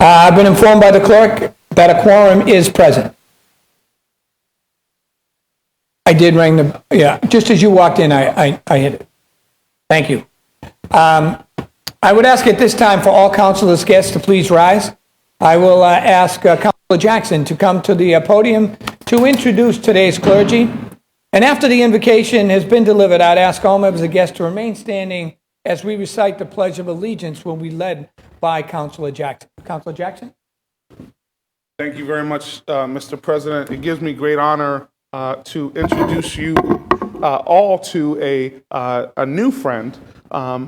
I've been informed by the clerk that a quorum is present. I did ring the, yeah, just as you walked in, I hit it. Thank you. I would ask at this time for all councilors' guests to please rise. I will ask Councilor Jackson to come to the podium to introduce today's clergy. And after the invocation has been delivered, I'd ask all members of guests to remain standing as we recite the Pledge of Allegiance when we led by Councilor Jackson. Councilor Jackson? Thank you very much, Mr. President. It gives me great honor to introduce you all to a new friend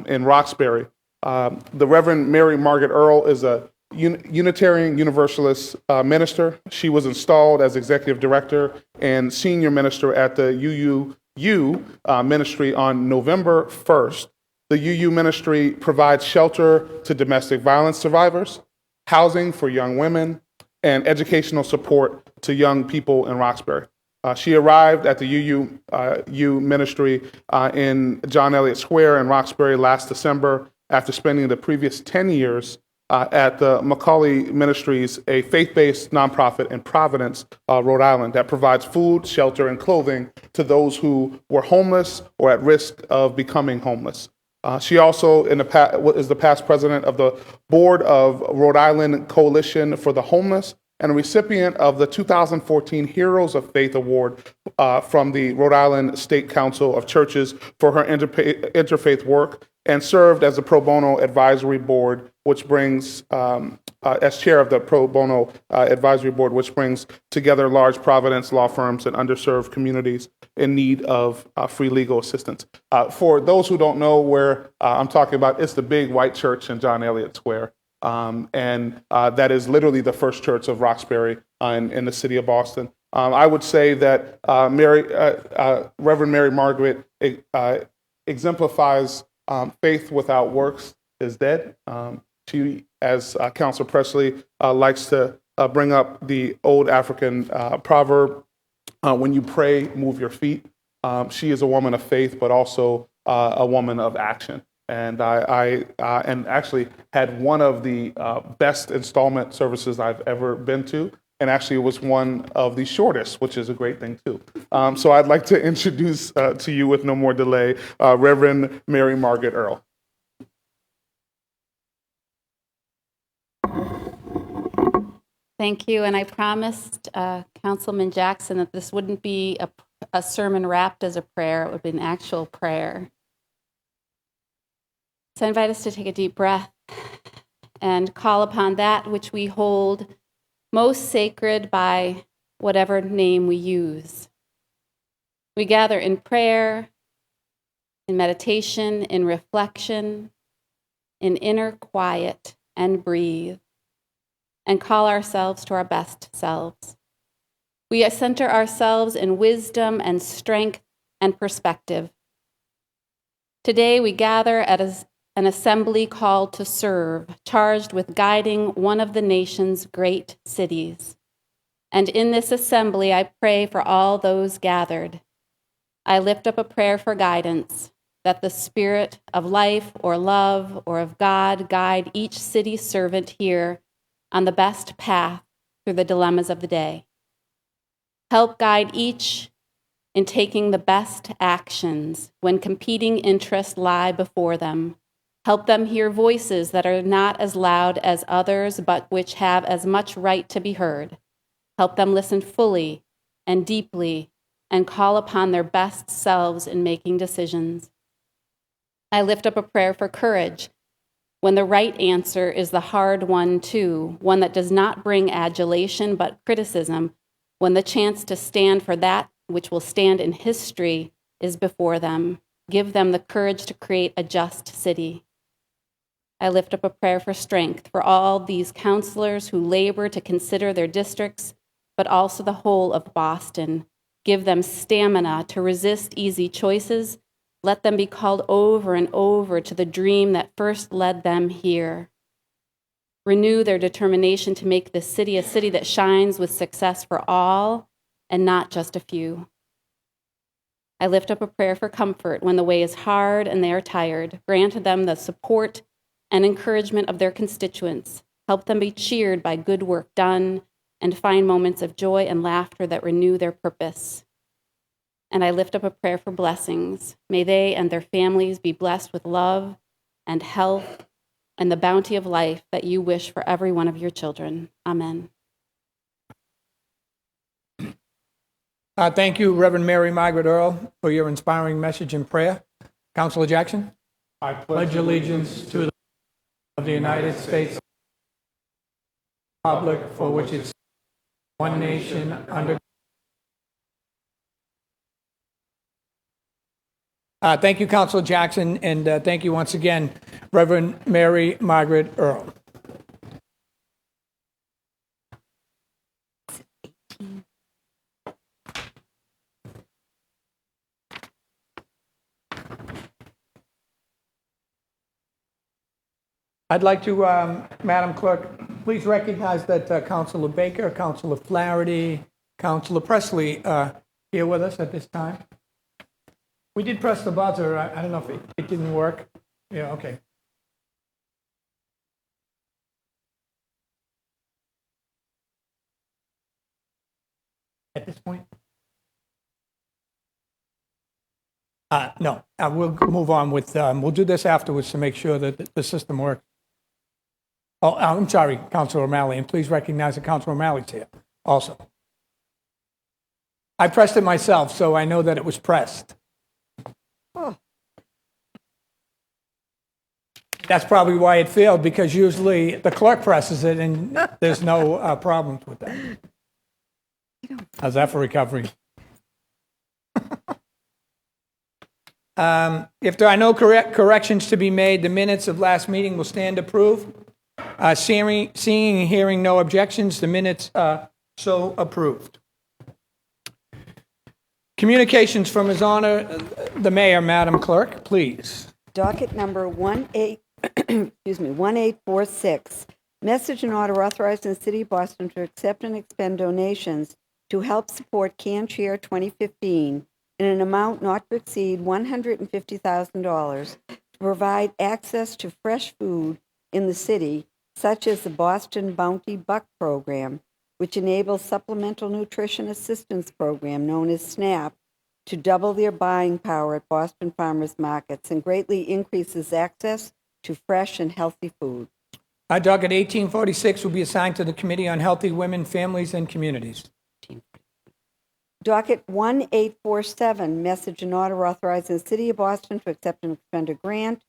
in Roxbury. The Reverend Mary Margaret Earl is a Unitarian Universalist minister. She was installed as executive director and senior minister at the UU ministry on November 1st. The UU ministry provides shelter to domestic violence survivors, housing for young women, and educational support to young people in Roxbury. She arrived at the UU ministry in John Elliott Square in Roxbury last December after spending the previous 10 years at the Macaulay Ministries, a faith-based nonprofit in Providence, Rhode Island, that provides food, shelter, and clothing to those who were homeless or at risk of becoming homeless. She also is the past president of the board of Rhode Island Coalition for the Homeless and a recipient of the 2014 Heroes of Faith Award from the Rhode Island State Council of Churches for her interfaith work, and served as a pro bono advisory board, which brings, as chair of the pro bono advisory board, which brings together large Providence law firms and underserved communities in need of free legal assistance. For those who don't know where I'm talking about, it's the big white church in John Elliott Square. And that is literally the first church of Roxbury in the city of Boston. I would say that Reverend Mary Margaret exemplifies faith without works is dead. She, as Councilor Presley likes to bring up the old African proverb, when you pray, move your feet. She is a woman of faith, but also a woman of action. And I actually had one of the best installment services I've ever been to, and actually it was one of the shortest, which is a great thing too. So I'd like to introduce to you with no more delay, Reverend Mary Margaret Earl. Thank you, and I promised Councilman Jackson that this wouldn't be a sermon wrapped as a prayer, it would be an actual prayer. So I invite us to take a deep breath and call upon that which we hold most sacred by whatever name we use. We gather in prayer, in meditation, in reflection, in inner quiet, and breathe, and call ourselves to our best selves. We center ourselves in wisdom and strength and perspective. Today we gather at an assembly called to serve, charged with guiding one of the nation's great cities. And in this assembly, I pray for all those gathered. I lift up a prayer for guidance, that the spirit of life or love or of God guide each city servant here on the best path through the dilemmas of the day. Help guide each in taking the best actions when competing interests lie before them. Help them hear voices that are not as loud as others, but which have as much right to be heard. Help them listen fully and deeply and call upon their best selves in making decisions. I lift up a prayer for courage when the right answer is the hard one too, one that does not bring adulation but criticism, when the chance to stand for that which will stand in history is before them. Give them the courage to create a just city. I lift up a prayer for strength for all these counselors who labor to consider their districts, but also the whole of Boston. Give them stamina to resist easy choices. Let them be called over and over to the dream that first led them here. Renew their determination to make this city a city that shines with success for all and not just a few. I lift up a prayer for comfort when the way is hard and they are tired. Grant them the support and encouragement of their constituents. Help them be cheered by good work done and find moments of joy and laughter that renew their purpose. And I lift up a prayer for blessings. May they and their families be blessed with love and health and the bounty of life that you wish for every one of your children. Amen. Thank you, Reverend Mary Margaret Earl, for your inspiring message and prayer. Councilor Jackson? I pledge allegiance to the United States Republic for which it's one nation under. Thank you, Councilor Jackson, and thank you once again, Reverend Mary Margaret Earl. I'd like to, Madam Clerk, please recognize that Councilor Baker, Councilor Flaherty, Councilor Presley are here with us at this time. We did press the buzzer. I don't know if it didn't work. Yeah, okay. At this point? No, we'll move on with, we'll do this afterwards to make sure that the system works. Oh, I'm sorry, Councilor O'Malley, and please recognize that Councilor O'Malley's here also. I pressed it myself, so I know that it was pressed. Oh. That's probably why it failed, because usually the clerk presses it and there's no problems with that. How's that for recovery? If there are no corrections to be made, the minutes of last meeting will stand approved. Seeing and hearing no objections, the minutes are so approved. Communications from His Honor the Mayor, Madam Clerk, please. Docket number 1846. Message and order authorizing the City of Boston to accept and expend donations to help support Can Cheer 2015 in an amount not to exceed $150,000 to provide access to fresh food in the city, such as the Boston Bounty Buck Program, which enables Supplemental Nutrition Assistance Program, known as SNAP, to double their buying power at Boston farmers markets and greatly increases access to fresh and healthy food. Docket 1846 will be assigned to the Committee on Healthy Women, Families, and Communities. Docket 1847, message and order authorizing the City of Boston to accept and expend a grant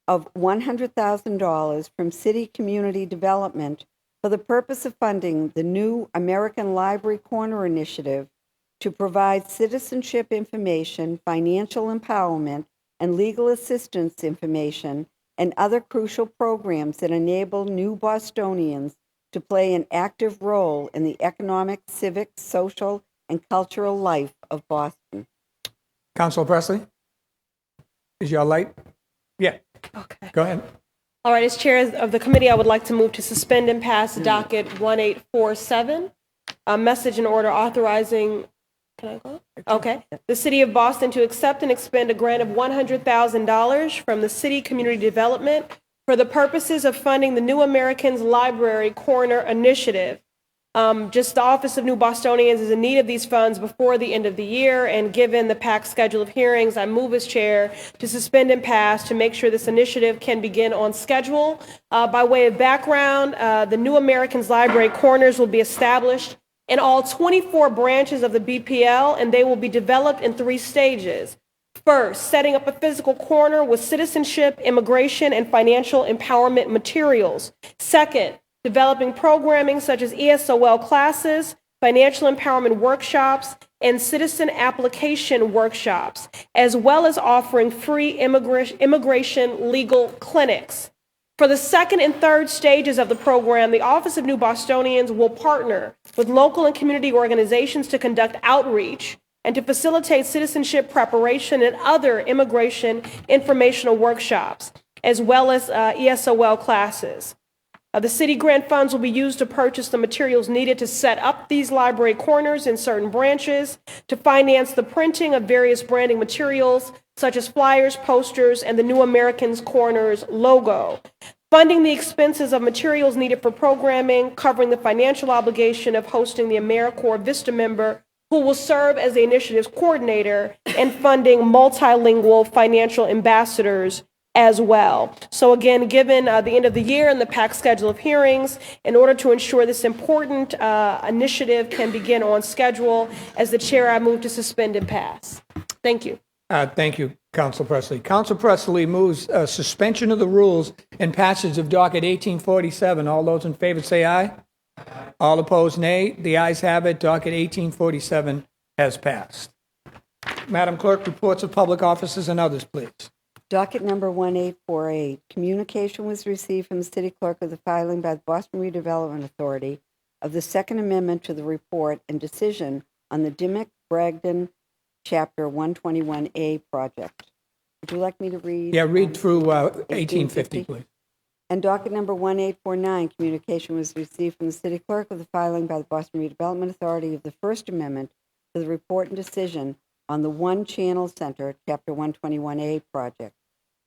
of $100,000 from City Community Development for the purpose of funding the new American Library Corner Initiative to provide citizenship information, financial empowerment, and legal assistance information and other crucial programs that enable new Bostonians to play an active role in the economic, civic, social, and cultural life of Boston. Councilor Presley? Is your light? Yeah. Okay. Go ahead. All right, as chair of the committee, I would like to move to suspend and pass docket 1847. A message and order authorizing, can I go? Okay. The City of Boston to accept and expend a grant of $100,000 from the City Community Development for the purposes of funding the New Americans Library Corner Initiative. Just the Office of New Bostonians is in need of these funds before the end of the year, and given the packed schedule of hearings, I move as chair to suspend and pass to make sure this initiative can begin on schedule. By way of background, the New Americans Library Corners will be established in all 24 branches of the BPL, and they will be developed in 3 stages. First, setting up a physical corner with citizenship, immigration, and financial empowerment materials. Second, developing programming such as ESOL classes, financial empowerment workshops, and citizen application workshops, as well as offering free immigration legal clinics. For the second and third stages of the program, the Office of New Bostonians will partner with local and community organizations to conduct outreach and to facilitate citizenship preparation and other immigration informational workshops, as well as ESOL classes. The city grant funds will be used to purchase the materials needed to set up these library corners in certain branches, to finance the printing of various branding materials, such as flyers, posters, and the New Americans Corners logo. Funding the expenses of materials needed for programming, covering the financial obligation of hosting the AmeriCorps Vista member who will serve as the initiative's coordinator, and funding multilingual financial ambassadors as well. So again, given the end of the year and the packed schedule of hearings, in order to ensure this important initiative can begin on schedule, as the chair, I move to suspend and pass. Thank you. Thank you, Council Presley. Council Presley moves suspension of the rules and passage of docket 1847. All those in favor say aye. All opposed, nay. The ayes have it. Docket 1847 has passed. Madam Clerk, reports of public officers and others, please. Docket number 1848, communication was received from the city clerk of the filing by the Boston Redevelopment Authority of the Second Amendment to the report and decision on the Dimmock-Bragdon Chapter 121A project. Would you like me to read? Yeah, read through 1850, please. And docket number 1849, communication was received from the city clerk of the filing by the Boston Redevelopment Authority of the First Amendment to the report and decision on the One Channel Center, Chapter 121A project.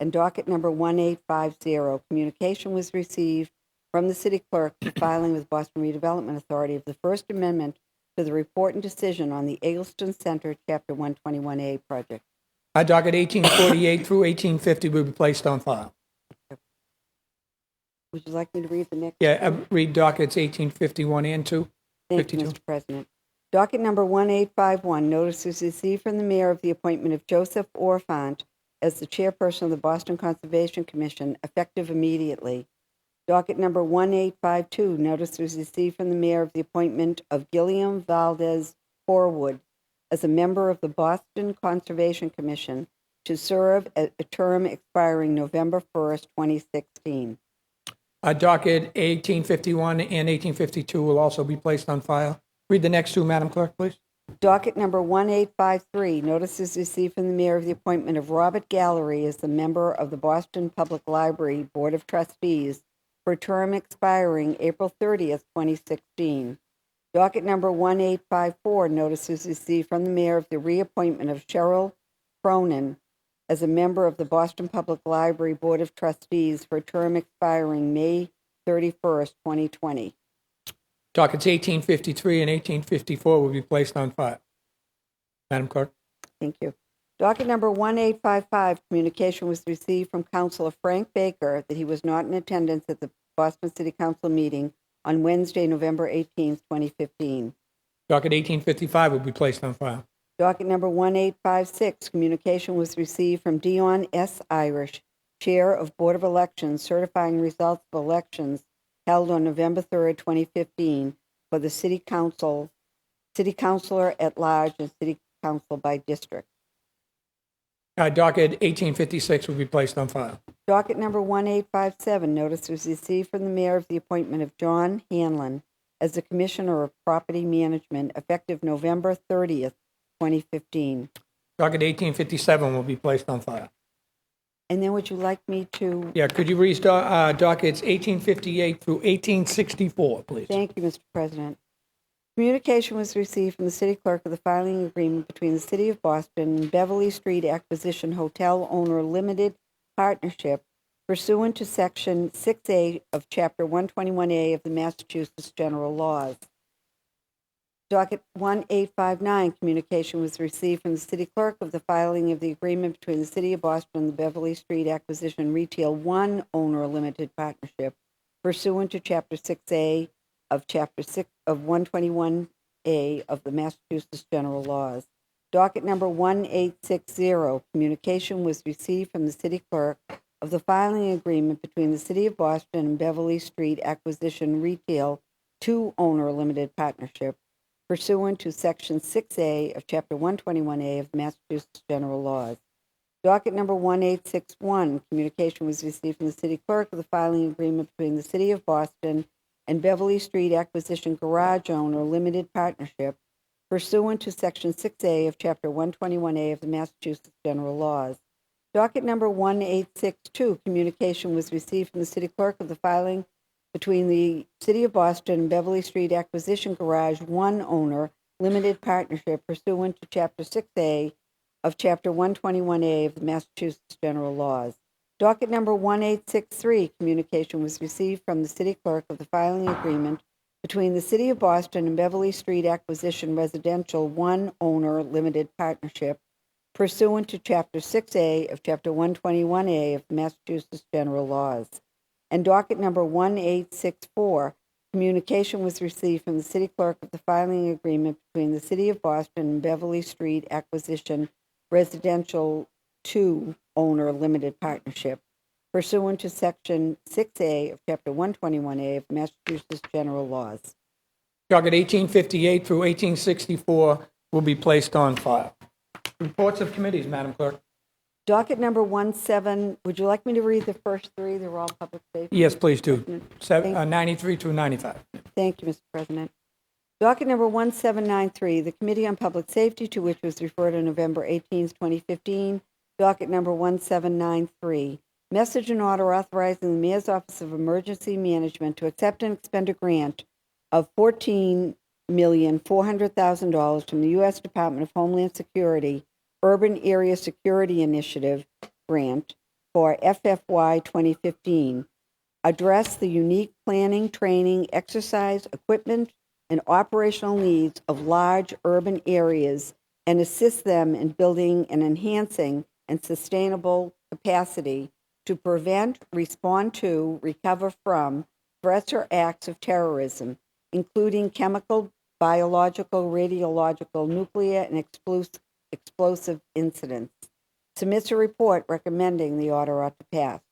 And docket number 1850, communication was received from the city clerk of the filing with Boston Redevelopment Authority of the First Amendment to the report and decision on the Eggleston Center, Chapter 121A project. Docket 1848 through 1850 will be placed on file. Would you like me to read the next? Yeah, read dockets 1851 and 2. Thank you, Mr. President. Docket number 1851, notice is received from the mayor of the appointment of Joseph Orfant as the chairperson of the Boston Conservation Commission, effective immediately. Docket number 1852, notice was received from the mayor of the appointment of Gilliam Valdez Forwood as a member of the Boston Conservation Commission to serve a term expiring November 1st, 2016. Docket 1851 and 1852 will also be placed on file. Read the next two, Madam Clerk, please. Docket number 1853, notice is received from the mayor of the appointment of Robert Gallery as the member of the Boston Public Library Board of Trustees for a term expiring April 30th, 2016. Docket number 1854, notice is received from the mayor of the reappointment of Cheryl Cronin as a member of the Boston Public Library Board of Trustees for a term expiring May 31st, 2020. Dockets 1853 and 1854 will be placed on file. Madam Clerk. Thank you. Docket number 1855, communication was received from Councilor Frank Baker that he was not in attendance at the Boston City Council meeting on Wednesday, November 18th, 2015. Docket 1855 will be placed on file. Docket number 1856, communication was received from Dion S. Irish, Chair of Board of Elections, certifying results of elections held on November 3rd, 2015 for the City Councilor at Large and City Council by District. Docket 1856 will be placed on file. Docket number 1857, notice was received from the mayor of the appointment of John Hanlon as the Commissioner of Property Management effective November 30th, 2015. Docket 1857 will be placed on file. And then would you like me to? Yeah, could you read dockets 1858 through 1864, please? Thank you, Mr. President. Communication was received from the city clerk of the filing agreement between the City of Boston and Beverly Street Acquisition Hotel Owner Limited Partnership pursuant to Section 6A of Chapter 121A of the Massachusetts General Laws. Docket 1859, communication was received from the city clerk of the filing of the agreement between the City of Boston and the Beverly Street Acquisition Retail One Owner Limited Partnership pursuant to Chapter 6A of Chapter 6 of 121A of the Massachusetts General Laws. Docket number 1860, communication was received from the city clerk of the filing agreement between the City of Boston and Beverly Street Acquisition Retail Two Owner Limited Partnership pursuant to Section 6A of Chapter 121A of the Massachusetts General Laws. Docket number 1861, communication was received from the city clerk of the filing agreement between the City of Boston and Beverly Street Acquisition Garage Owner Limited Partnership pursuant to Section 6A of Chapter 121A of the Massachusetts General Laws. Docket number 1862, communication was received from the city clerk of the filing between the City of Boston and Beverly Street Acquisition Garage One Owner Limited Partnership pursuant to Chapter 6A of Chapter 121A of the Massachusetts General Laws. Docket number 1863, communication was received from the city clerk of the filing agreement between the City of Boston and Beverly Street Acquisition Residential One Owner Limited Partnership pursuant to Chapter 6A of Chapter 121A of the Massachusetts General Laws. And docket number 1864, communication was received from the city clerk of the filing agreement between the City of Boston and Beverly Street Acquisition Residential 2 Owner Limited Partnership pursuant to Section 6A of Chapter 121A of Massachusetts General Laws. Docket 1858 through 1864 will be placed on file. Reports of committees, Madam Clerk. Docket number 17, would you like me to read the first three? They're all public safety. Yes, please do. 93 through 95. Thank you, Mr. President. Docket number 1793, the Committee on Public Safety, to which was referred on November 18, 2015. Docket number 1793, message and order authorizing the Mayor's Office of Emergency Management to accept and expend a grant of $14,400,000 from the U.S. Department of Homeland Security Urban Area Security Initiative grant for FFY 2015. Address the unique planning, training, exercise, equipment, and operational needs of large urban areas and assist them in building and enhancing and sustainable capacity to prevent, respond to, recover from threats or acts of terrorism, including chemical, biological, radiological, nuclear, and explosive incidents. Submits a report recommending the order ought to pass.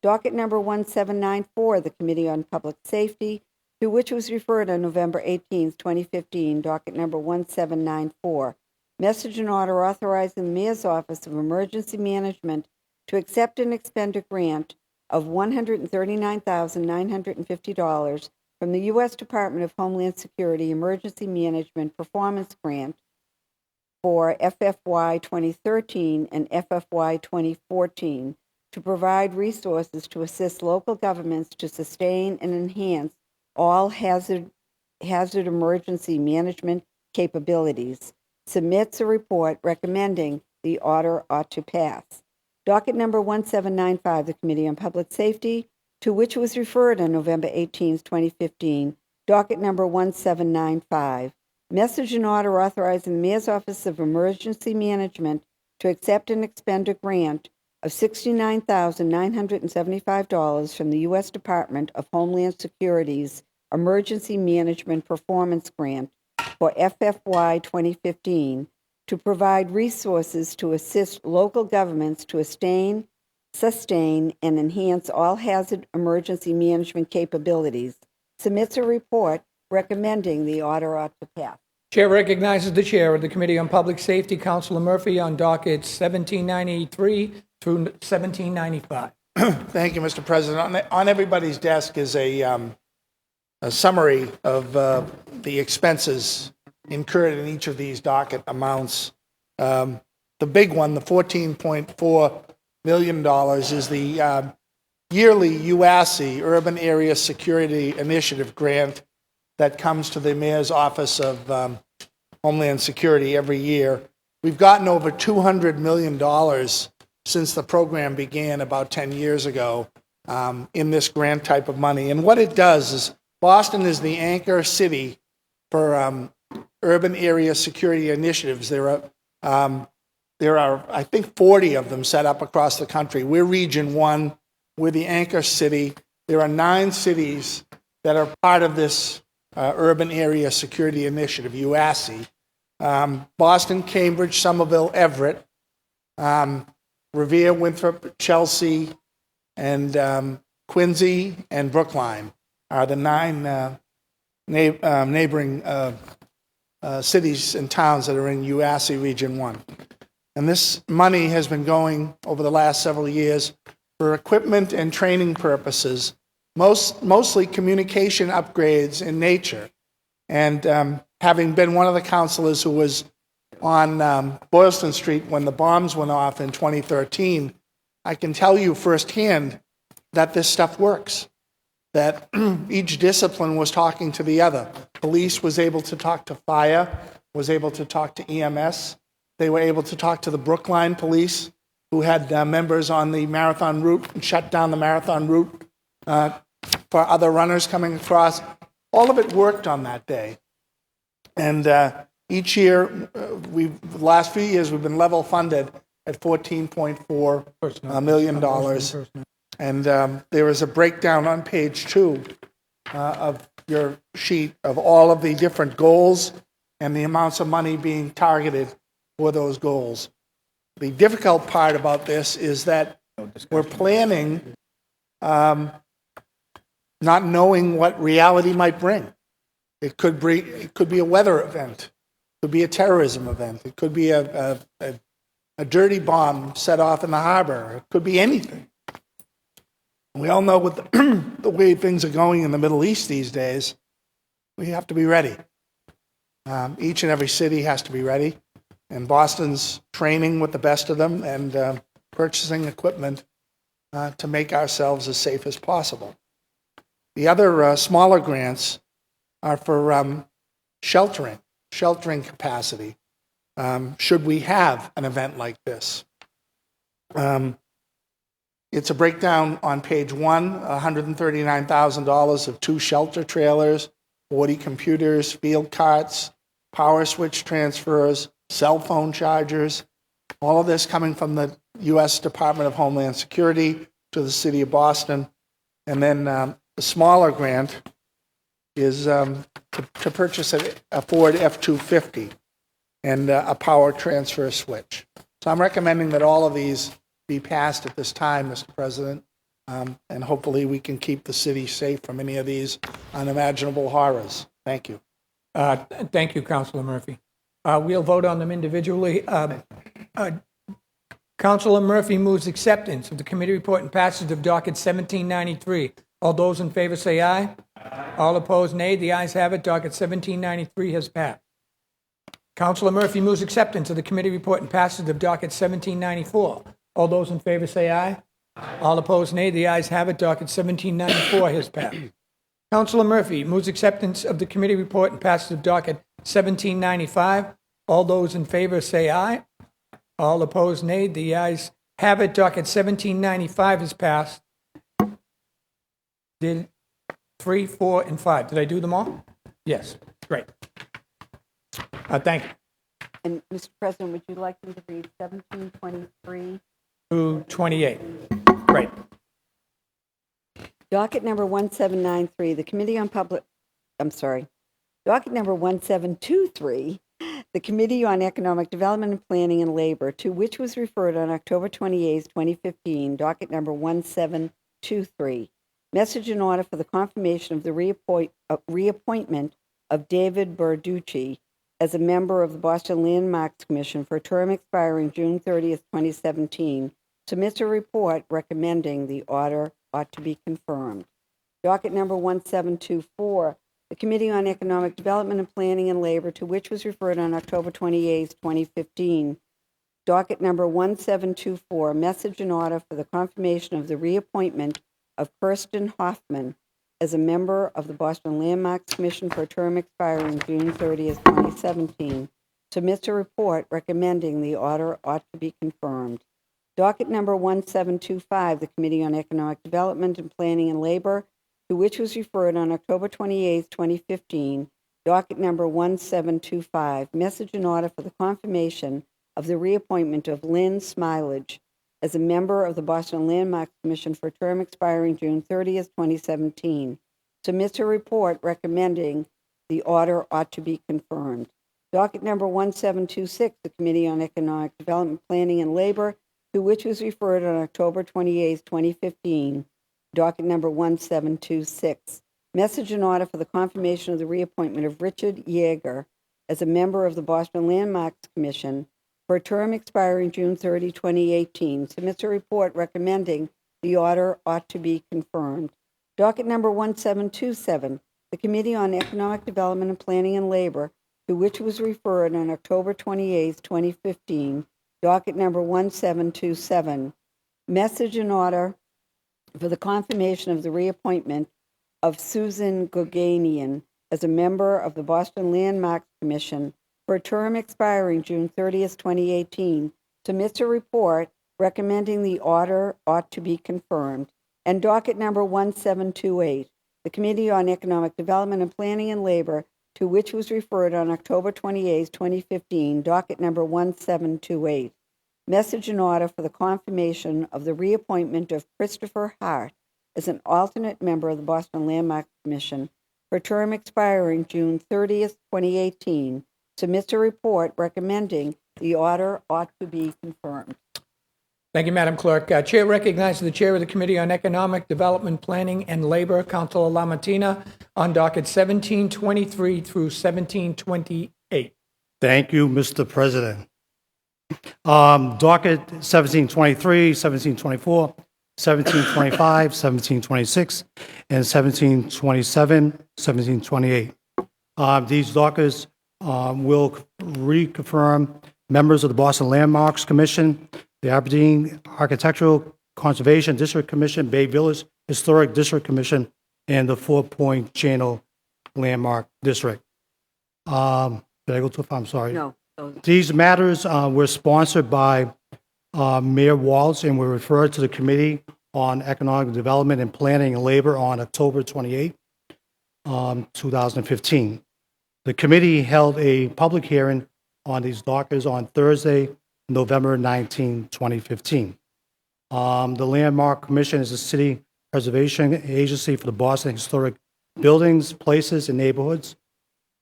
Docket number 1794, the Committee on Public Safety, to which was referred on November 18, 2015, docket number 1794. Message and order authorizing the Mayor's Office of Emergency Management to accept and expend a grant of $139,950 from the U.S. Department of Homeland Security Emergency Management Performance Grant for FFY 2013 and FFY 2014 to provide resources to assist local governments to sustain and enhance all hazard emergency management capabilities. Submits a report recommending the order ought to pass. Docket number 1795, the Committee on Public Safety, to which was referred on November 18, 2015, docket number 1795. Message and order authorizing the Mayor's Office of Emergency Management to accept and expend a grant of $69,975 from the U.S. Department of Homeland Security's Emergency Management Performance Grant for FFY 2015 to provide resources to assist local governments to sustain, and enhance all hazard emergency management capabilities. Submits a report recommending the order ought to pass. Chair recognizes the Chair of the Committee on Public Safety, Councilor Murphy, on dockets 1793 through 1795. Thank you, Mr. President. On everybody's desk is a summary of the expenses incurred in each of these docket amounts. The big one, the $14.4 million, is the yearly UASI, Urban Area Security Initiative grant, that comes to the Mayor's Office of Homeland Security every year. We've gotten over $200 million since the program began about 10 years ago in this grant type of money. And what it does is Boston is the anchor city for urban area security initiatives. There are, I think, 40 of them set up across the country. We're Region 1. We're the anchor city. There are 9 cities that are part of this urban area security initiative, UASI. Boston, Cambridge, Somerville, Everett, Revere, Winthrop, Chelsea, and Quincy and Brookline are the 9 neighboring cities and towns that are in UASI Region 1. And this money has been going over the last several years for equipment and training purposes, mostly communication upgrades in nature. And having been one of the counselors who was on Boylston Street when the bombs went off in 2013, I can tell you firsthand that this stuff works, that each discipline was talking to the other. Police was able to talk to fire, was able to talk to EMS. They were able to talk to the Brookline police, who had members on the marathon route and shut down the marathon route for other runners coming across. All of it worked on that day. And each year, the last few years, we've been level funded at $14.4 million. And there is a breakdown on page 2 of your sheet of all of the different goals and the amounts of money being targeted for those goals. The difficult part about this is that we're planning not knowing what reality might bring. It could be a weather event. It could be a terrorism event. It could be a dirty bomb set off in the harbor. It could be anything. We all know with the way things are going in the Middle East these days, we have to be ready. Each and every city has to be ready. And Boston's training with the best of them and purchasing equipment to make ourselves as safe as possible. The other smaller grants are for sheltering capacity, should we have an event like this. It's a breakdown on page 1, $139,000 of 2 shelter trailers, 40 computers, field carts, power switch transfers, cell phone chargers, all of this coming from the U.S. Department of Homeland Security to the City of Boston. And then the smaller grant is to purchase a Ford F-250 and a power transfer switch. So I'm recommending that all of these be passed at this time, Mr. President, and hopefully we can keep the city safe from any of these unimaginable horrors. Thank you. Thank you, Councilor Murphy. We'll vote on them individually. Councilor Murphy moves acceptance of the committee report and passage of docket 1793. All those in favor say aye. All opposed, nay. The ayes have it. Docket 1793 has passed. Councilor Murphy moves acceptance of the committee report and passage of docket 1794. All those in favor say aye. All opposed, nay. The ayes have it. Docket 1794 has passed. Councilor Murphy moves acceptance of the committee report and passage of docket 1795. All those in favor say aye. All opposed, nay. The ayes have it. Docket 1795 is passed. Did 3, 4, and 5. Did I do them all? Yes. Great. Thank you. And, Mr. President, would you like me to read 1723? Through 28. Great. Docket number 1793, the Committee on Docket number 1723, the Committee on Economic Development and Planning and Labor, to which was referred on October 28, 2015, docket number 1723. Message in order for the confirmation of the reappointment of David Berducci as a member of the Boston Landmarks Commission for a term expiring June 30th, 2017. Submits a report recommending the order ought to be confirmed. Docket number 1724, the Committee on Economic Development and Planning and Labor, to which was referred on October 28, 2015. Docket number 1724, message in order for the confirmation of the reappointment of Kirsten Hoffman as a member of the Boston Landmarks Commission for a term expiring June 30th, 2017. Submits a report recommending the order ought to be confirmed. Docket number 1725, the Committee on Economic Development and Planning and Labor, to which was referred on October 28, 2015. Docket number 1725, message and order for the confirmation of the reappointment of Lynn Smilage as a member of the Boston Landmarks Commission for a term expiring June 30th, 2017. Submits a report recommending the order ought to be confirmed. Docket number 1726, the Committee on Economic Development, Planning, and Labor, to which was referred on October 28th, 2015. Docket number 1726. Message and order for the confirmation of the reappointment of Richard Yeager as a member of the Boston Landmarks Commission for a term expiring June 30, 2018. Submits a report recommending the order ought to be confirmed. Docket number 1727, the Committee on Economic Development and Planning and Labor, to which was referred on October 28, 2015. Docket number 1727, message and order for the confirmation of the reappointment of Susan Goganian as a member of the Boston Landmarks Commission for a term expiring June 30th, 2018, submits a report recommending the order ought to be confirmed. And docket number 1728, the Committee on Economic Development and Planning and Labor, to which was referred on October 28th, 2015, docket number 1728. Message and order for the confirmation of the reappointment of Christopher Hart as an alternate member of the Boston Landmark Commission for a term expiring June 30th, 2018. Submits a report recommending the order ought to be confirmed. Thank you, Madam Clerk. Chair recognizes the Chair of the Committee on Economic Development, Planning, and Labor, Councilor LaMattina, on docket 1723 through 1728. Thank you, Mr. President. Docket 1723, 1724, 1725, 1726, and 1727, 1728. These dockets will reconfirm members of the Boston Landmarks Commission, the Aberdeen Architectural Conservation District Commission, Bay Village Historic District Commission, and the Four Point Channel Landmark District. Did I go too far? I'm sorry. No. These matters were sponsored by Mayor Waltz and were referred to the Committee on Economic Development and Planning and Labor on October 28, 2015. The committee held a public hearing on these dockets on Thursday, November 19, 2015. The Landmark Commission is a city preservation agency for the Boston historic buildings, places, and neighborhoods.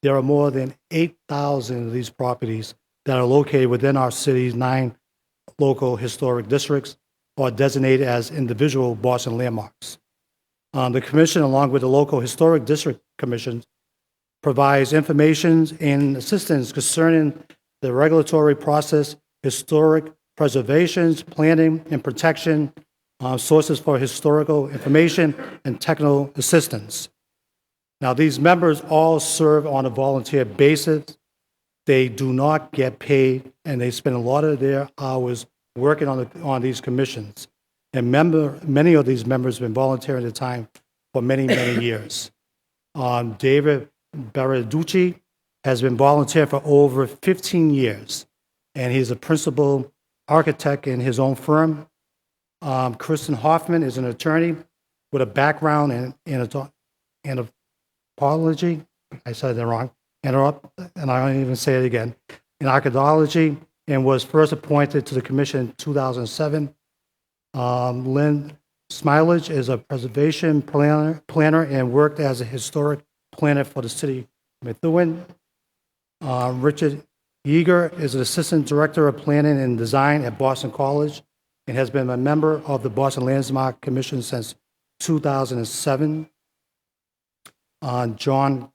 There are more than 8,000 of these properties that are located within our city's 9 local historic districts or designated as individual Boston landmarks. The commission, along with the local historic district commissions, provides information and assistance concerning the regulatory process, historic preservation, planning, and protection, sources for historical information, and technical assistance. Now, these members all serve on a volunteer basis. They do not get paid, and they spend a lot of their hours working on these commissions. And many of these members have been volunteering their time for many, many years. David Baraducci has been volunteering for over 15 years, and he's a principal architect in his own firm. Kristen Hoffman is an attorney with a background in anthropology. I said that wrong. And I don't even say it again. In archaeology, and was first appointed to the commission in 2007. Lynn Smilage is a preservation planner and worked as a historic planner for the city of Methuen. Richard Yeager is an assistant director of planning and design at Boston College and has been a member of the Boston Landmark Commission since 2007. John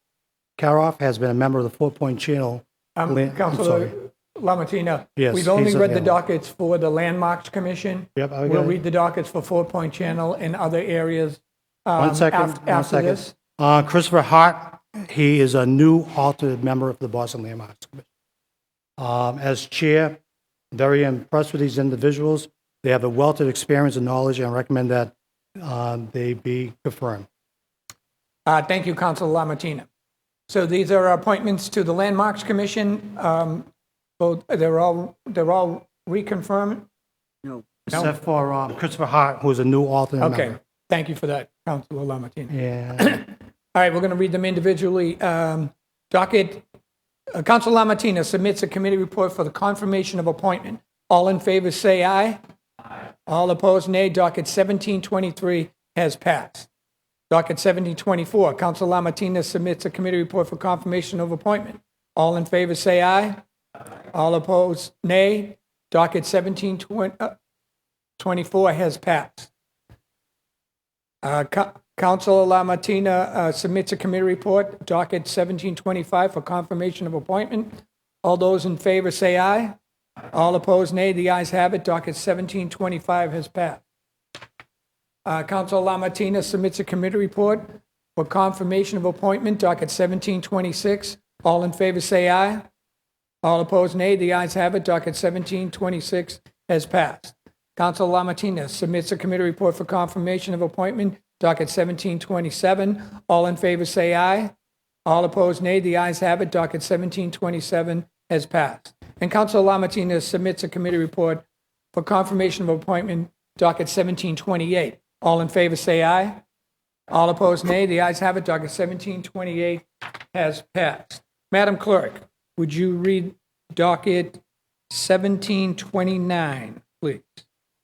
Karoff has been a member of the Four Point Channel. Councilor LaMattina, Yes, we've only he's read the available. dockets for the Landmarks Commission. Yep, I got We'll it. read the dockets for Four Point Channel and other areas One second. after this. Christopher Hart, he is a new alternate member of the Boston Landmarks Commission. As chair, very impressed with these individuals. They have a wealth of experience and knowledge, and I recommend that they be confirmed. Thank you, Councilor LaMattina. So these are appointments to the Landmarks Commission. They're all reconfirmed? No. Except for Christopher Hart, who is a new alternate Okay, member. thank you for that, Councilor LaMattina. Yeah. All right, we're going to read them individually. Council Lamartina submits a committee report for the confirmation of appointment. All in favor, say aye. Aye. All opposed, nay. Docket 1723 has passed. Docket 1724, Council Lamartina submits a committee report for confirmation of appointment. All in favor, say aye. Aye. All opposed, nay. Docket 1724 has passed. Council Lamartina submits a committee report, docket 1725, for confirmation of appointment. All those in favor say aye. All opposed, nay. The ayes have it. Docket 1725 has passed. Council Lamartina submits a committee report for confirmation of appointment, docket 1726. All in favor say aye. All opposed, nay. The ayes have it. Docket 1726 has passed. Council Lamartina submits a committee report for confirmation of appointment, docket 1727. All in favor say aye. All opposed, nay. The ayes have it. Docket 1727 has passed. And Council Lamartina submits a committee report for confirmation of appointment, docket 1728. All in favor say aye. All opposed, nay. The ayes have it. Docket 1728 has passed. Madam Clerk, would you read docket 1729, please?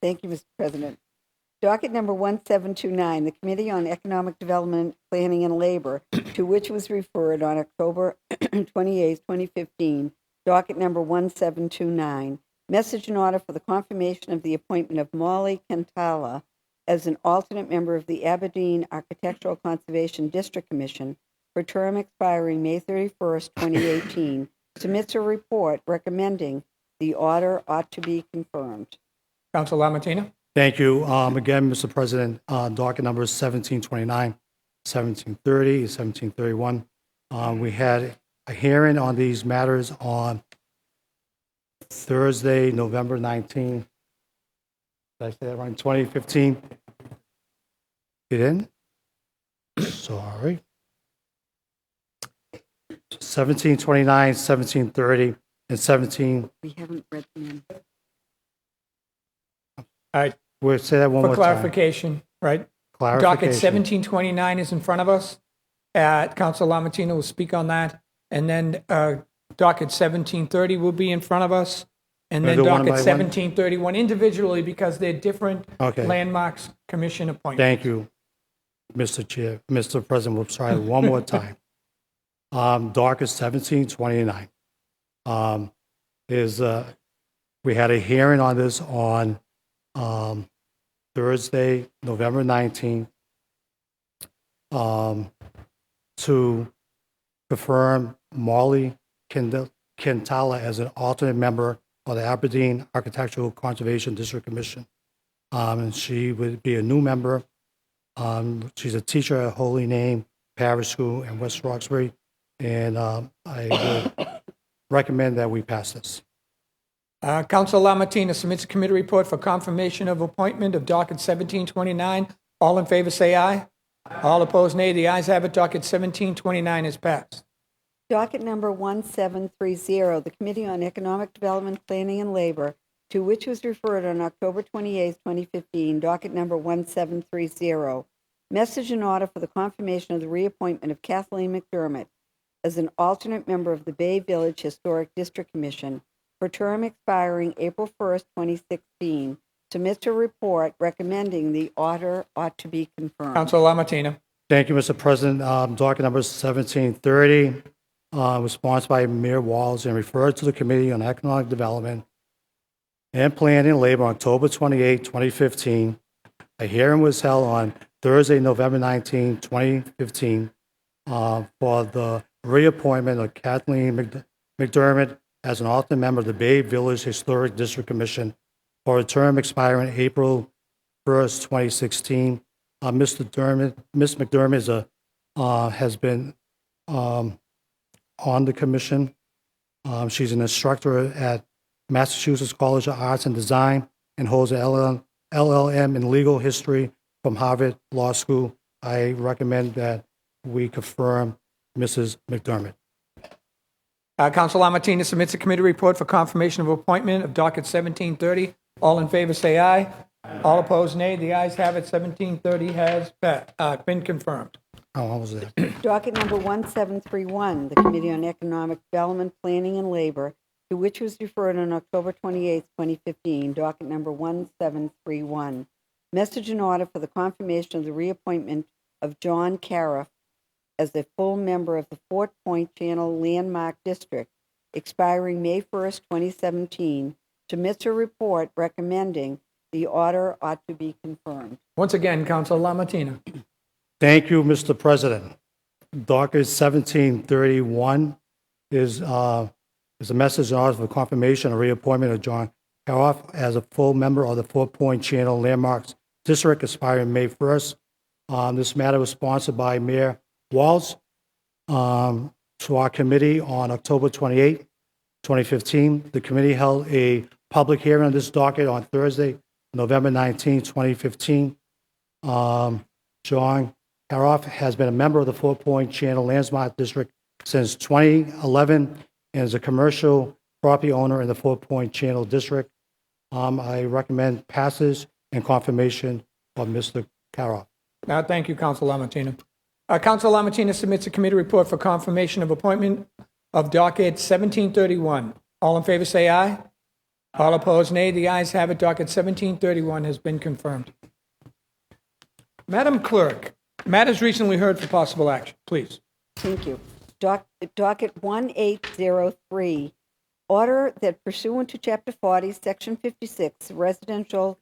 Thank you, Mr. President. Docket number 1729, the Committee on Economic Development, Planning, and Labor, to which was referred on October 28, 2015. Docket number 1729, message and order for the confirmation of the appointment of Molly Cantala as an alternate member of the Aberdeen Architectural Conservation District Commission for term expiring May 31st, 2018. Submits a report recommending the order ought to be confirmed. Council Lamartina? Thank you. Again, Mr. President, docket numbers 1729, 1730, and 1731. We had a hearing on these matters on Thursday, November 19. Did I say that right? 2015. You didn't? Sorry. 1729, 1730, and 17. We haven't read them in. All right, We'll say that one for more time. clarification, right? Clarification. Docket 1729 is in front of us. Council Lamartina will speak on that. And then docket 1730 will be in front of us. And then Wanna do one docket by one? 1731 individually because they're different Okay. landmarks commission appointments. Thank you, Mr. Chair. Mr. President, we'll try one more time. Docket 1729 we had a hearing on this on Thursday, November 19th, to confirm Molly Cantala as an alternate member of the Aberdeen Architectural Conservation District Commission. And she would be a new member. She's a teacher at Holy Name Parish School in West Roxbury. And I would recommend that we pass this. Council Lamartina submits a committee report for confirmation of appointment of docket 1729. All in favor say aye. All opposed, nay. The ayes have it. Docket 1729 is passed. Docket number 1730, the Committee on Economic Development, Planning, and Labor, to which was referred on October 28, 2015. Docket number 1730, message and order for the confirmation of the reappointment of Kathleen McDermott as an alternate member of the Bay Village Historic District Commission for term expiring April 1st, 2016. Submits a report recommending the order ought to be confirmed. Council Lamartina? Thank you, Mr. President. Docket number 1730 was sponsored by Mayor Walls and referred to the Committee on Economic Development and Planning and Labor on October 28, 2015. A hearing was held on Thursday, November 19, 2015, for the reappointment of Kathleen McDermott as an alternate member of the Bay Village Historic District Commission for a term expiring April 1st, 2016. Ms. McDermott has been on the commission. She's an instructor at Massachusetts College of Arts and Design and holds an LLM in legal history from Harvard Law School. I recommend that we confirm Mrs. McDermott. Council Lamartina submits a committee report for confirmation of appointment of docket 1730. All in favor say aye. All opposed, nay. The ayes have it. 1730 has been confirmed. Oh, what was that? Docket number 1731, the Committee on Economic Development, Planning, and Labor, to which was referred on October 28, 2015, docket number 1731. Message in order for the confirmation of the reappointment of John Cariff as a full member of the Fort Point Channel Landmark District, expiring May 1st, 2017, submits a report recommending the order ought to be confirmed. Once again, Council Lamartina. Thank you, Mr. President. Docket 1731 is a message in order for confirmation and reappointment of John Cariff as a full member of the Fort Point Channel Landmarks District, expiring May 1st. This matter was sponsored by Mayor Walz to our committee on October 28, 2015. The committee held a public hearing on this docket on Thursday, November 19, 2015. John Cariff has been a member of the Fort Point Channel Landmark District since 2011 and is a commercial property owner in the Fort Point Channel District. I recommend passage and confirmation of Mr. Cariff. Thank you, Council Lamartina. Council Lamartina submits a committee report for confirmation of appointment of docket 1731. All in favor, say aye. All opposed, nay. The ayes have it. Docket 1731 has been confirmed. Madam Clerk, matters recently heard for possible action, please. Thank you. Docket 1803, order that pursuant to Chapter 40, Section 56, residential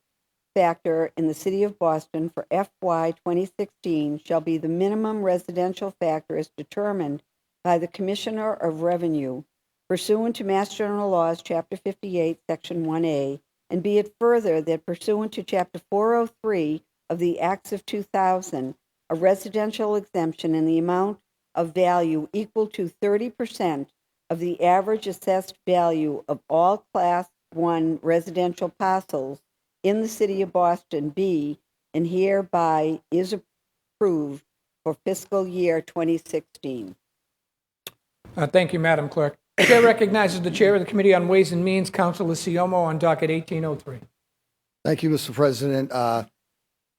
factor in the City of Boston for FY 2016 shall be the minimum residential factor as determined by the Commissioner of Revenue pursuant to Mass General Laws, Chapter 58, Section 1A, and be it further that pursuant to Chapter 403 of the Acts of 2000, a residential exemption in the amount of value equal to 30% of the average assessed value of all Class 1 residential parcels in the City of Boston be and hereby is approved for fiscal year 2016. Thank you, Madam Clerk. The Chair recognizes the Chair of the Committee on Ways and Means, Councilor Siomo, on docket 1803. Thank you, Mr. President.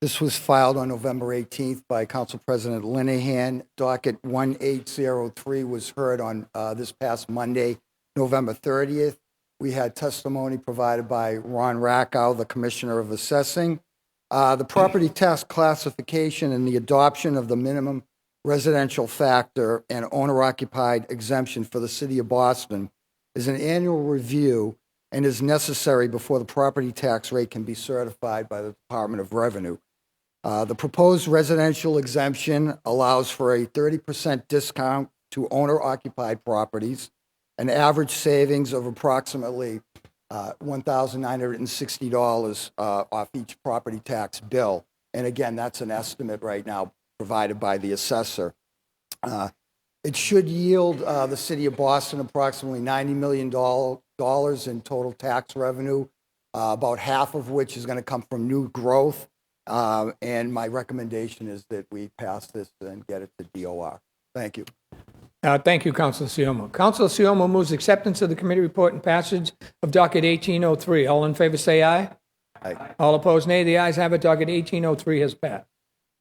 This was filed on November 18th by Council President Linehan. Docket 1803 was heard on this past Monday, November 30th. We had testimony provided by Ron Rackow, the Commissioner of Assessing. The property tax classification and the adoption of the minimum residential factor and owner-occupied exemption for the City of Boston is an annual review and is necessary before the property tax rate can be certified by the Department of Revenue. The proposed residential exemption allows for a 30% discount to owner-occupied properties, an average savings of approximately $1,960 off each property tax bill. And again, that's an estimate right now provided by the assessor. It should yield the City of Boston approximately $90 million in total tax revenue, about half of which is going to come from new growth. And my recommendation is that we pass this and get it to DOR. Thank you. Thank you, Councilor Siomo. Councilor Siomo moves acceptance of the committee report and passage of docket 1803. All in favor, say aye. Aye. All opposed, nay. The ayes have it. Docket 1803 has passed.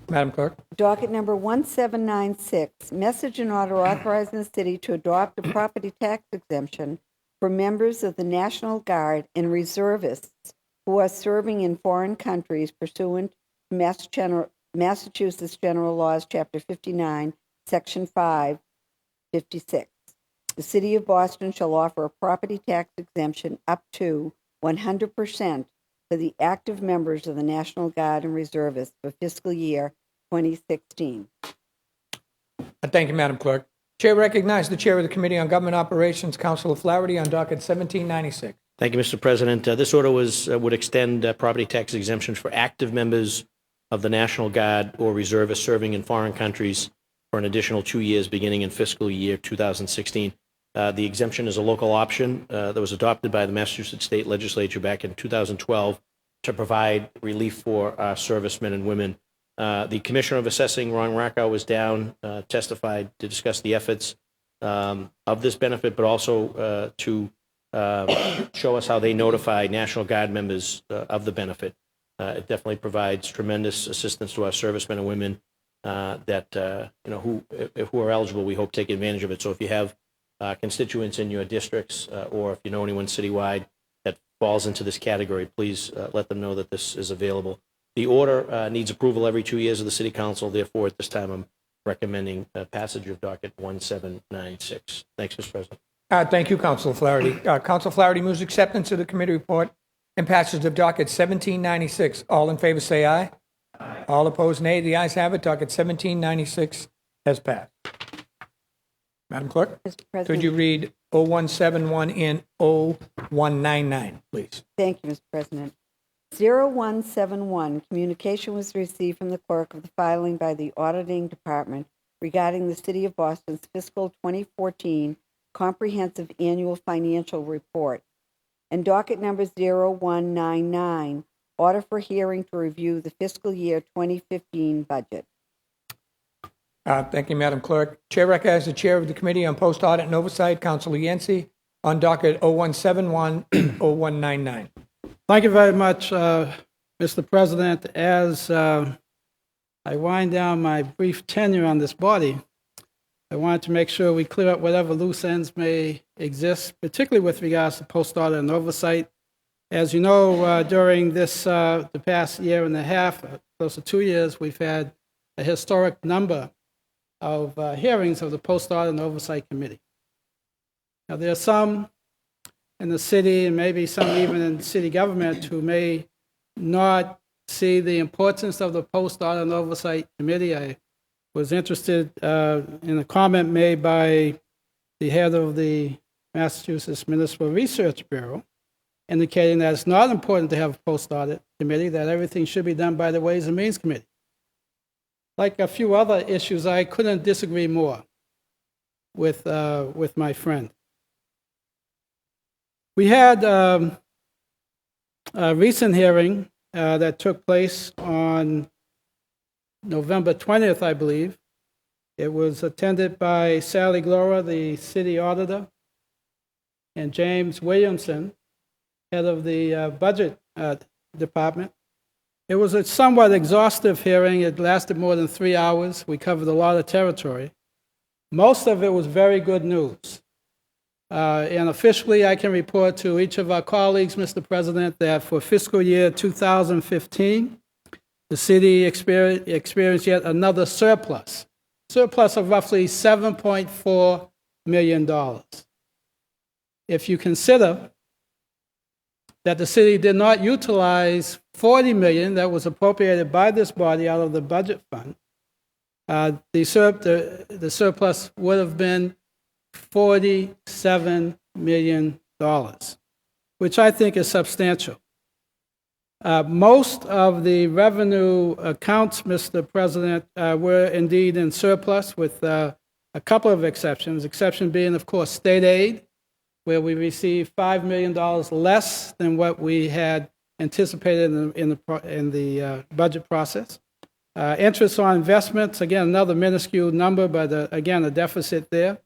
Madam Clerk. Docket number 1796, message in order authorizing the city to adopt a property tax exemption for members of the National Guard and reservists who are serving in foreign countries pursuant to Massachusetts General Laws, Chapter 59, Section 556. The City of Boston shall offer a property tax exemption up to 100% for the active members of the National Guard and reservists for fiscal year 2016. Thank you, Madam Clerk. Chair recognizes the Chair of the Committee on Government Operations, Councilor Flaherty, on docket 1796. Thank you, Mr. President. This order would extend property tax exemptions for active members of the National Guard or reservists serving in foreign countries for an additional 2 years beginning in fiscal year 2016. The exemption is a local option that was adopted by the Massachusetts State Legislature back in 2012 to provide relief for our servicemen and women. The Commissioner of Assessing, Ron Rackow, was down, testified to discuss the efforts of this benefit, but also to show us how they notify National Guard members of the benefit. It definitely provides tremendous assistance to our servicemen and women that, who are eligible, we hope take advantage of it. So if you have constituents in your districts, or if you know anyone citywide that falls into this category, please let them know that this is available. The order needs approval every 2 years of the City Council. Therefore, at this time, I'm recommending passage of docket 1796. Thanks, Mr. President. Thank you, Councilor Flaherty. Councilor Flaherty moves acceptance of the committee report and passage of docket 1796. All in favor say aye. Aye. All opposed, nay. The ayes have it. Docket 1796 has passed. Madam Clerk, Mr. President. could you read 0171 and 0199, please? Thank you, Mr. President. 0171, communication was received from the clerk of the filing by the auditing department regarding the City of Boston's fiscal 2014 comprehensive annual financial report. And docket number 0199, order for hearing to review the fiscal year 2015 budget. Thank you, Madam Clerk. Chair recognizes the Chair of the Committee on Post Audit and Oversight, Councilor Yancey, on docket 0171 and 0199. Thank you very much, Mr. President. As I wind down my brief tenure on this body, I wanted to make sure we clear up whatever loose ends may exist, particularly with regards to post audit and oversight. As you know, during this the past year and a half, close to 2 years, we've had a historic number of hearings of the Post Audit and Oversight Committee. Now, there are some in the city, and maybe some even in city government, who may not see the importance of the Post Audit and Oversight Committee. I was interested in a comment made by the head of the Massachusetts Municipal Research Bureau, indicating that it's not important to have a Post Audit Committee, that everything should be done by the Ways and Means Committee. Like a few other issues, I couldn't disagree more with my friend. We had a recent hearing that took place on November 20th, I believe. It was attended by Sally Glora, the city auditor, and James Williamson, head of the budget department. It was a somewhat exhaustive hearing. It lasted more than 3 hours. We covered a lot of territory. Most of it was very good news. And officially, I can report to each of our colleagues, Mr. President, that for fiscal year 2015, the city experienced yet another surplus of roughly $7.4 million. If you consider that the city did not utilize $40 million that was appropriated by this body out of the budget fund, the surplus would have been $47 million, which I think is substantial. Most of the revenue accounts, Mr. President, were indeed in surplus, with a couple of exceptions. Exception being, of course, state aid, where we received $5 million less than what we had anticipated in the budget process. Interest on investments, again, another minuscule number, but again, a deficit there,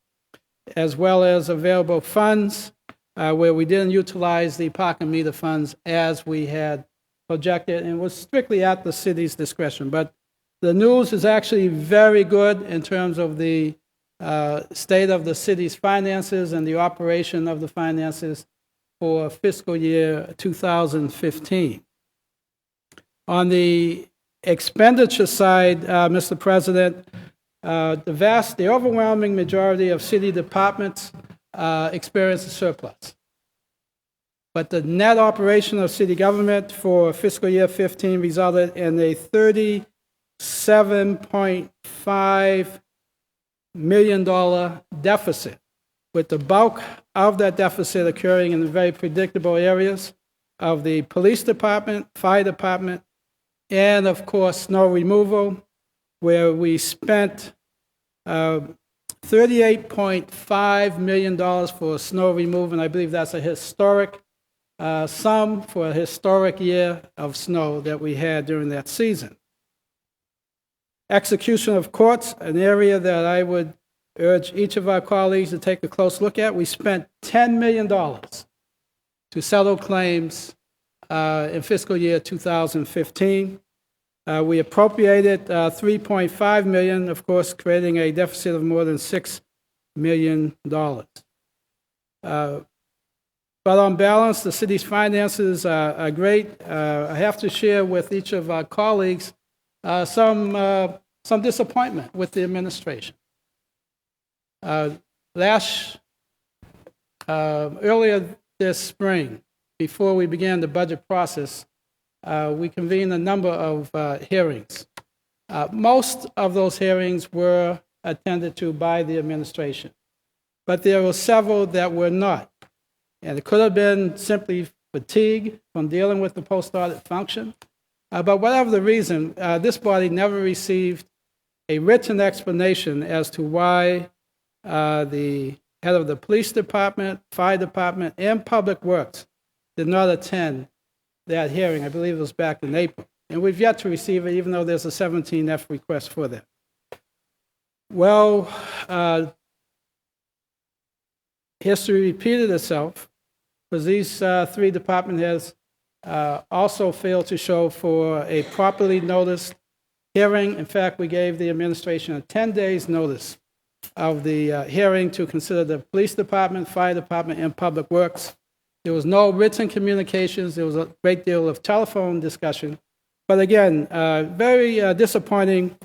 as well as available funds, where we didn't utilize the parking meter funds as we had projected, and was strictly at the city's discretion. But the news is actually very good in terms of the state of the city's finances and the operation of the finances for fiscal year 2015. On the expenditure side, Mr. President, the overwhelming majority of city departments experience a surplus. But the net operation of city government for fiscal year 15 resulted in a $37.5 million deficit, with the bulk of that deficit occurring in the very predictable areas of the police department, fire department, and of course snow removal, where we spent $38.5 million for snow removal, and I believe that's a historic sum for a historic year of snow that we had during that season. Execution of courts, an area that I would urge each of our colleagues to take a close look at. We spent $10 million to settle claims in fiscal year 2015. We appropriated $3.5 million, of course, creating a deficit of more than $6 million. But on balance, the city's finances are great. I have to share with each of our colleagues some disappointment with the administration. Earlier this spring, before we began the budget process, we convened a number of hearings. Most of those hearings were attended to by the administration, but there were several that were not. And it could have been simply fatigue from dealing with the post-audit function. But whatever the reason, this body never received a written explanation as to why the head of the police department, fire department, and public works did not attend that hearing. I believe it was back in April. And we've yet to receive it, even though there's a 17F request for that. Well, history repeated itself, because these three department heads also failed to show for a properly noticed hearing. In fact, we gave the administration a 10 days notice of the hearing to consider the police department, fire department, and public works. There was no written communications. There was a great deal of telephone discussion. But again, very disappointing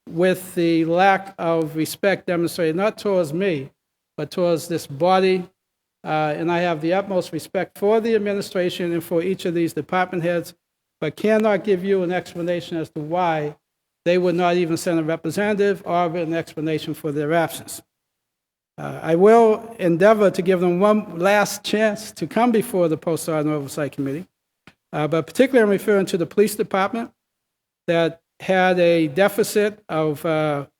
with the lack of respect demonstrated, not towards me, but towards this body. And I have the utmost respect for the administration and for each of these department heads, but cannot give you an explanation as to why they would not even send a representative or an explanation for their absence. I will endeavor to give them one last chance to come before the Post-Audit Oversight Committee, but particularly I'm referring to the police department that had a deficit of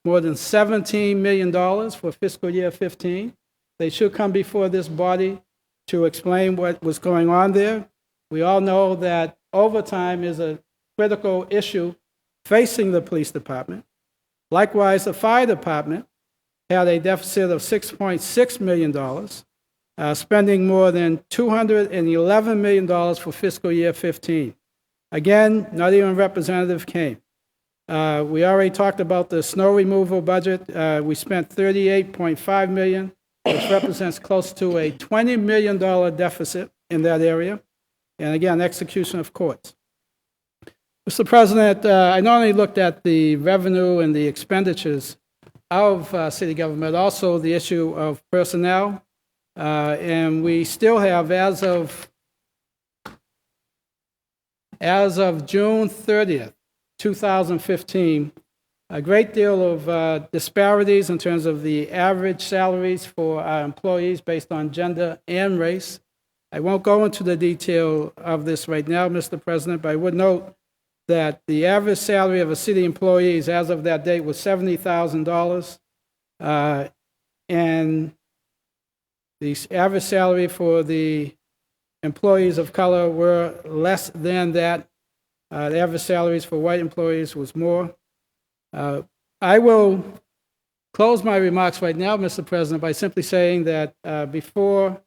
more than $17 million for fiscal year 15. They should come before this body to explain what was going on there. We all know that overtime is a critical issue facing the police department. Likewise, the fire department had a deficit of $6.6 million, spending more than $211 million for fiscal year 15. Again, not even a representative came. We already talked about the snow removal budget. We spent $38.5 million, which represents close to a $20 million deficit in that area. And again, execution of courts. Mr. President, I not only looked at the revenue and the expenditures of city government, also the issue of personnel. And we still have, as of June 30th, 2015, a great deal of disparities in terms of the average salaries for our employees based on gender and race. I won't go into the detail of this right now, Mr. President, but I would note that the average salary of a city employee as of that date was $70,000, and the average salary for the employees of color were less than that. The average salaries for white employees was more. I will close my remarks right now, Mr. President, by simply saying that before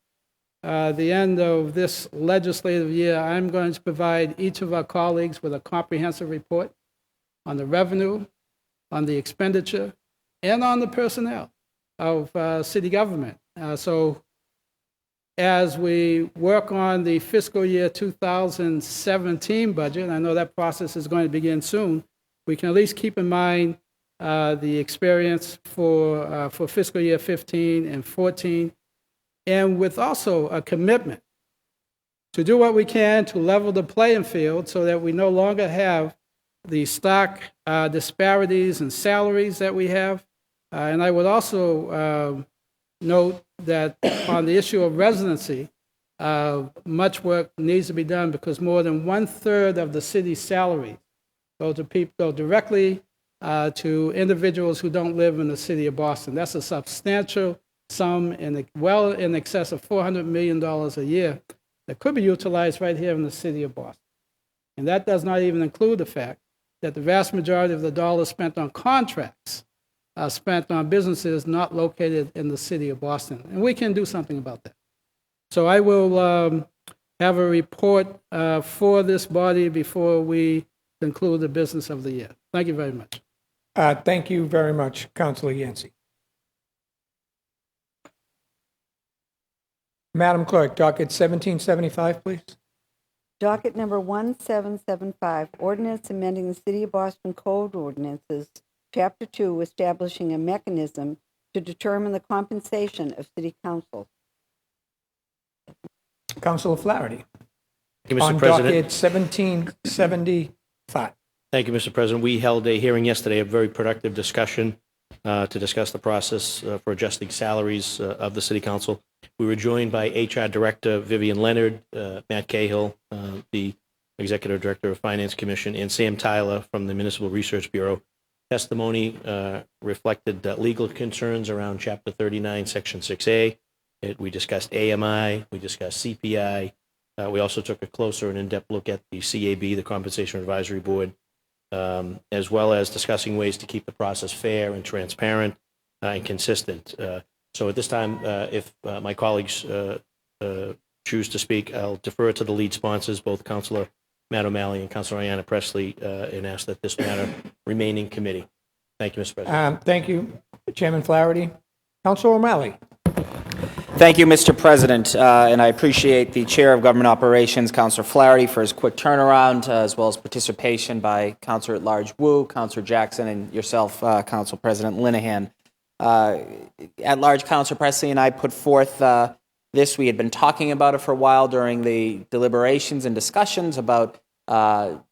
the end of this legislative year, I'm going to provide each of our colleagues with a comprehensive report on the revenue, on the expenditure, and on the personnel of city government. So as we work on the fiscal year 2017 budget, and I know that process is going to begin soon, we can at least keep in mind the experience for fiscal year 15 and 14, and with also a commitment to do what we can to level the playing field so that we no longer have the stark disparities in salaries that we have. And I would also note that on the issue of residency, much work needs to be done because more than 1/3 of the city's salary go directly to individuals who don't live in the city of Boston. That's a substantial sum well in excess of $400 million a year that could be utilized right here in the city of Boston. And that does not even include the fact that the vast majority of the dollars spent on contracts are spent on businesses not located in the city of Boston. And we can do something about that. So I will have a report for this body before we conclude the business of the year. Thank you very much. Thank you very much, Councilor Yancey. Madam Clerk, docket 1775, please. Docket number 1775, ordinance amending the City of Boston Code Ordinances, Chapter 2, establishing a mechanism to determine the compensation of city council. Councilor Flaherty. Thank you, Mr. On President. docket 1775. Thank you, Mr. President. We held a hearing yesterday, a very productive discussion to discuss the process for adjusting salaries of the city council. We were joined by HR Director Vivian Leonard, Matt Cahill, the Executive Director of Finance Commission, and Sam Tyler from the Municipal Research Bureau. Testimony reflected legal concerns around Chapter 39, Section 6A. We discussed AMI, we discussed CPI. We also took a closer and in-depth look at the CAB, the Compensation Advisory Board, as well as discussing ways to keep the process fair and transparent and consistent. So at this time, if my colleagues choose to speak, I'll defer to the lead sponsors, both Councilor Matt O'Malley and Councilor Ayanna Pressley, and ask that this matter remain in committee. Thank you, Mr. President. Thank you, Chairman Flaherty. Councilor O'Malley. Thank you, Mr. President, and I appreciate the Chair of Government Operations, Councilor Flaherty, for his quick turnaround, as well as participation by Councilor at Large Wu, Councilor Jackson, and yourself, Council President Linehan. At Large, Councilor Pressley and I put forth this. We had been talking about it for a while during the deliberations and discussions about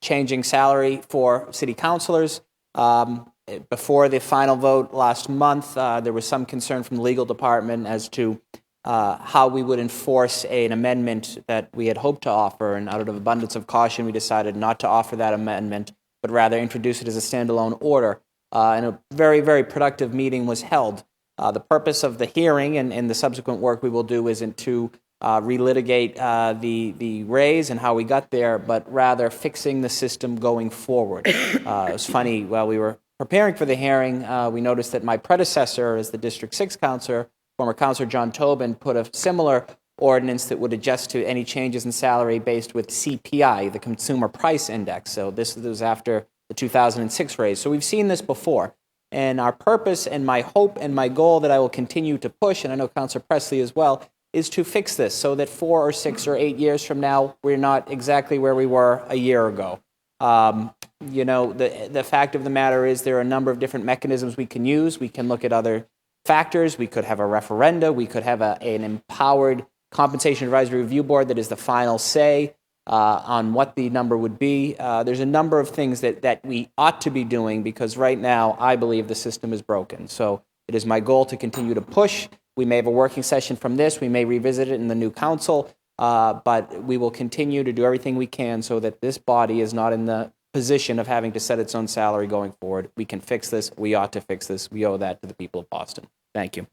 changing salary for city councilors. Before the final vote last month, there was some concern from the legal department as to how we would enforce an amendment that we had hoped to offer, and out of abundance of caution, we decided not to offer that amendment, but rather introduce it as a standalone order. And a very, very productive meeting was held. The purpose of the hearing and the subsequent work we will do isn't to relitigate the raise and how we got there, but rather fixing the system going forward. It was funny, while we were preparing for the hearing, we noticed that my predecessor as the District 6 councilor, former Councilor John Tobin, put a similar ordinance that would adjust to any changes in salary based with CPI, the Consumer Price Index. So this was after the 2006 raise. So we've seen this before. And our purpose and my hope and my goal that I will continue to push, and I know Councilor Pressley as well, is to fix this so that 4 or 6 or 8 years from now, we're not exactly where we were a year ago. You know, the fact of the matter is there are a number of different mechanisms we can use. We can look at other factors. We could have a referenda. We could have an empowered Compensation Advisory Review Board that is the final say on what the number would be. There's a number of things that we ought to be doing because right now I believe the system is broken. So it is my goal to continue to push. We may have a working session from this. We may revisit it in the new council, but we will continue to do everything we can so that this body is not in the position of having to set its own salary going forward. We can fix this. We ought to fix this. We owe that to the people of Boston. Thank you.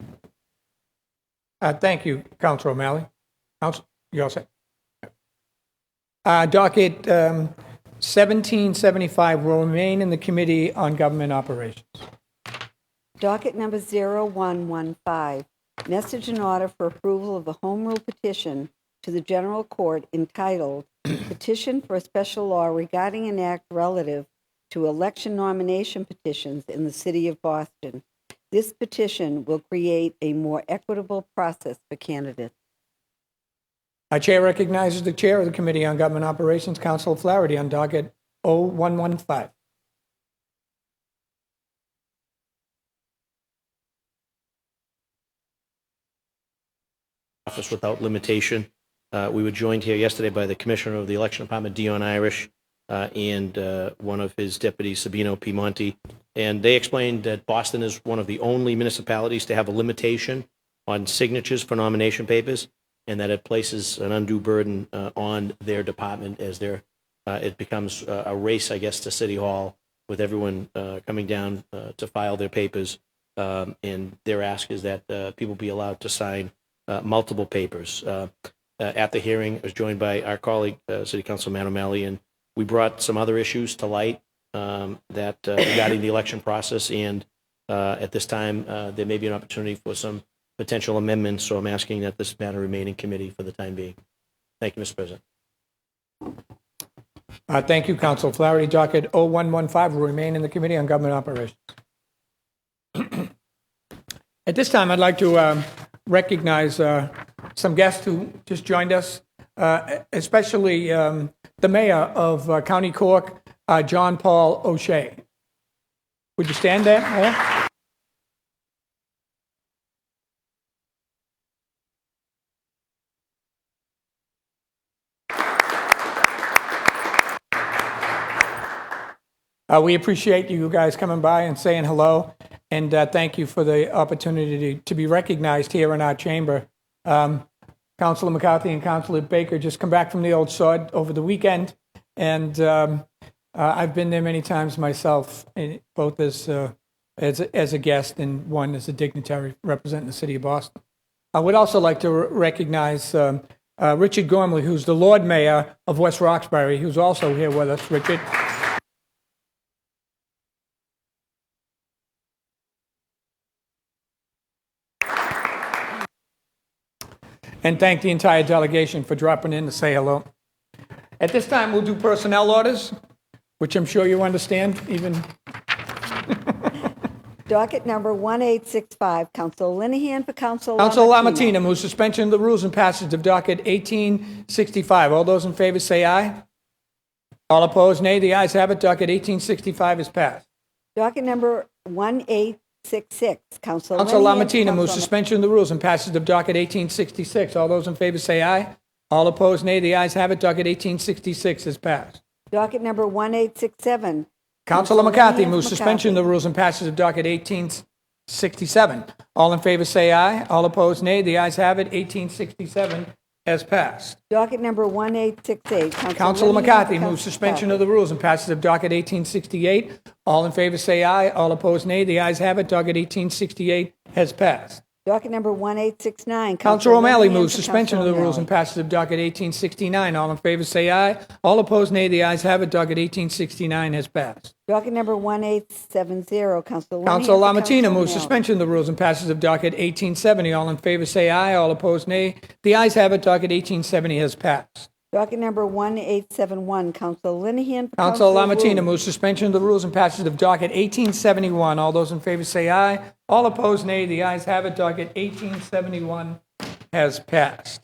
Thank you, Councilor O'Malley. Council, you all set? Docket 1775 will remain in the Committee on Government Operations. Docket number 0115, message and order for approval of the Home Rule petition to the General Court entitled Petition for a Special Law Regarding an Act Relative to Election Nomination Petitions in the City of Boston. This petition will create a more equitable process for candidates. Our chair recognizes the chair of the Committee on Government Operations, Councilor Flaherty, on docket 0115. Office without limitation. We were joined here yesterday by the Commissioner of the Election Department, Dion Irish, and one of his deputies, Sabino Piemonte. And they explained that Boston is one of the only municipalities to have a limitation on signatures for nomination papers, and that it places an undue burden on their department as it becomes a race, I guess, to City Hall with everyone coming down to file their papers. And their ask is that people be allowed to sign multiple papers. At the hearing, I was joined by our colleague, City Councilor Matt O'Malley, and we brought some other issues to light that regarding the election process. And at this time, there may be an opportunity for some potential amendments. So I'm asking that this matter remain in committee for the time being. Thank you, Mr. President. Thank you, Council Flaherty. Docket 0115 will remain in the Committee on Government Operations. At this time, I'd like to recognize some guests who just joined us, especially the Mayor of County Cork, John Paul O'Shea. Would you stand there, Mayor? We appreciate you guys coming by and saying hello, and thank you for the opportunity to be recognized here in our chamber. Councilor McCarthy and Councilor Baker just come back from the Old Sword over the weekend, and I've been there many times myself, both as a guest and one as a dignitary representing the city of Boston. I would also like to recognize Richard Gormley, who's the Lord Mayor of West Roxbury, who's also here with us. Richard. And thank the entire delegation for dropping in to say hello. At this time, we'll do personnel orders, which I'm sure you understand, even. Docket number 1865, Council Linehan for Council Council Lamatina. Lamatina moves suspension of the rules and passage of docket 1865. All those in favor say aye. All opposed, nay. The ayes have it. Docket 1865 is passed. Docket number 1866, Council Council Linehan for Lamatina moves Council suspension of the rules and passage of docket 1866. All those in favor say aye. All opposed, nay. The ayes have it. Docket 1866 is passed. Docket number 1867. Councilor McCarthy Linehan moves for suspension of the rules and passage of docket 1867. All in favor say aye. All opposed, nay. The ayes have it. 1867 has passed. Docket number 1868. Councilor Linehan McCarthy for moves Council suspension of the rules and passage of docket 1868. All in favor say aye. All opposed, nay. The ayes have it. Docket 1868 has passed. Docket number 1869. Councilor O'Malley Linehan moves for suspension of Council the rules and O'Malley. passage of docket 1869. All in favor say aye. All opposed, nay. The ayes have it. Docket 1869 has passed. Docket number 1870. Council Linehan Councilor for Lamatina Council moves O'Malley. suspension of the rules and passage of docket 1870. All in favor say aye. All opposed, nay. The ayes have it. Docket 1870 has passed. Docket number 1871. Council Linehan for Councilor Council Lamatina Wu. moves suspension of the rules and passage of docket 1871. All those in favor say aye. All opposed, nay. The ayes have it. Docket 1871 has passed.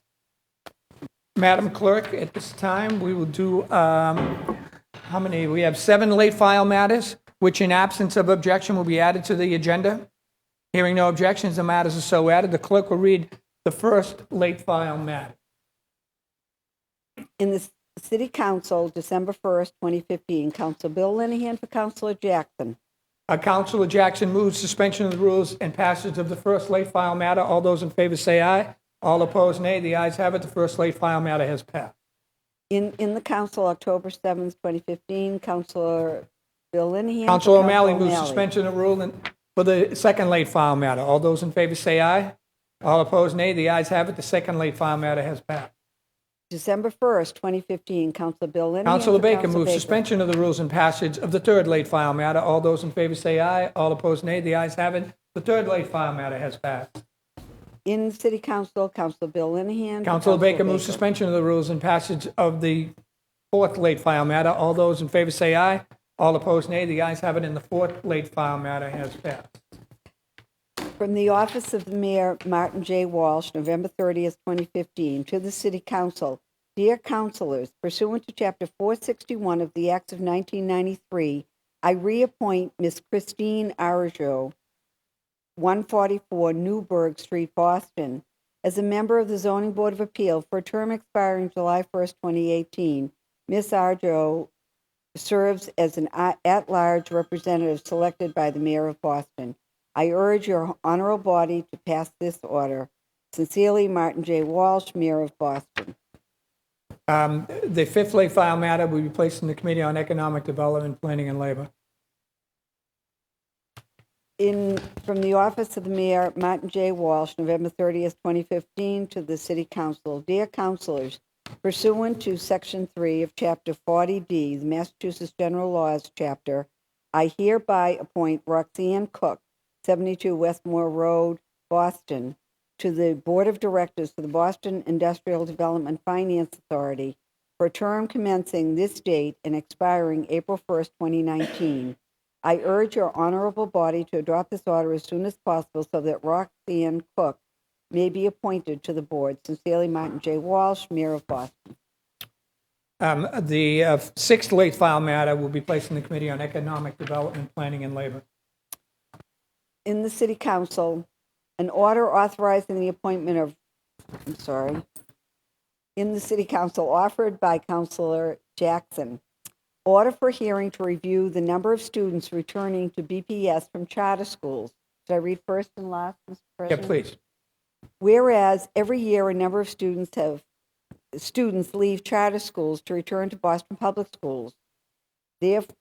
Madam Clerk, at this time, we will do, how many? We have 7 late file matters, which in absence of objection will be added to the agenda. Hearing no objections, the matters are so added. The clerk will read the first late file matter. In the City Council, December 1st, 2015, Council Bill Linehan for Councilor Jackson. Councilor Jackson moves suspension of the rules and passage of the first late file matter. All those in favor say aye. All opposed, nay. The ayes have it. The first late file matter has passed. In the Council, October 7th, 2015, Councilor Bill Linehan. for Councilor O'Malley Council moves suspension of the rule for the second late file matter. All those in favor say aye. All opposed, nay. The ayes have it. The second late file matter has passed. December 1st, 2015, Council Bill Linehan. Councilor for Baker Council moves suspension of the rules and passage of the third late file matter. All those in favor say aye. All opposed, nay. The ayes have it. The third late file matter has passed. In the City Council, Council Bill Linehan. for Councilor Baker Councilor moves suspension of the rules and passage of the fourth late file matter. All those in favor say aye. All opposed, nay. The ayes have it, and the fourth late file matter has passed. From the Office of the Mayor, Martin J. Walsh, November 30th, 2015, to the City Council. Dear Councilors, pursuant to Chapter 461 of the Acts of 1993, I reappoint Ms. Christine Arajo, 144 Newburgh Street, Boston, as a member of the Zoning Board of Appeal for a term expiring July 1st, 2018. Ms. Arajo serves as an at-large representative selected by the Mayor of Boston. I urge your honorable body to pass this order. Sincerely, Martin J. Walsh, Mayor of Boston. The fifth late file matter will be placed in the Committee on Economic Development, Planning, and Labor. From the Office of the Mayor, Martin J. Walsh, November 30th, 2015, to the City Council. Dear Councilors, pursuant to Section 3 of Chapter 40D, the Massachusetts General Laws Chapter, I hereby appoint Roxanne Cook, 72 Westmore Road, Boston, to the Board of Directors for the Boston Industrial Development Finance Authority for a term commencing this date and expiring April 1st, 2019. I urge your honorable body to adopt this order as soon as possible so that Roxanne Cook may be appointed to the board. Sincerely, Martin J. Walsh, Mayor of Boston. The sixth late file matter will be placed in the Committee on Economic Development, Planning, and Labor. In the City Council, an order authorizing the appointment of, in the City Council offered by Councilor Jackson. Order for hearing to review the number of students returning to BPS from charter schools. Should I read first and last, Mr. Yeah, President? please. Whereas every year a number of students leave charter schools to return to Boston Public Schools. Therefore,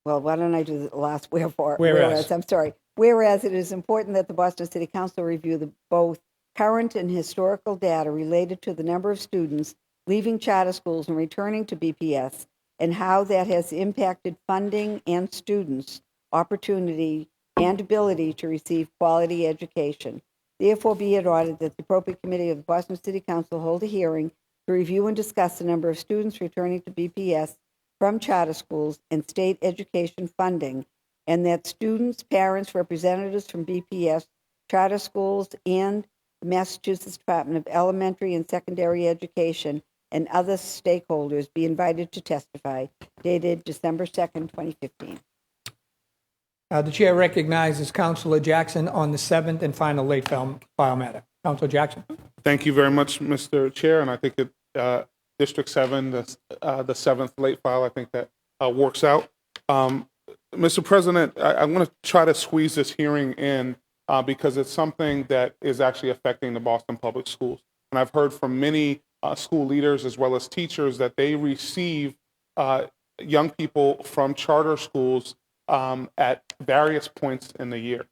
well, why don't I do the last wherefore? Whereas. I'm sorry. Whereas it is important that the Boston City Council review both current and historical data related to the number of students leaving charter schools and returning to BPS and how that has impacted funding and students' opportunity and ability to receive quality education. Therefore, be it ordered that the appropriate committee of the Boston City Council hold a hearing to review and discuss the number of students returning to BPS from charter schools and state education funding, and that students, parents, representatives from BPS, charter schools, and the Massachusetts Department of Elementary and Secondary Education and other stakeholders be invited to testify. Dated December 2nd, 2015. The chair recognizes Councilor Jackson on the seventh and final late file matter. Councilor Jackson. Thank you very much, Mr. Chair, and I think District 7, the seventh late file, I think that works out. Mr. President, I'm going to try to squeeze this hearing in because it's something that is actually affecting the Boston Public Schools. And I've heard from many school leaders as well as teachers that they receive young people from charter schools at various points in the year.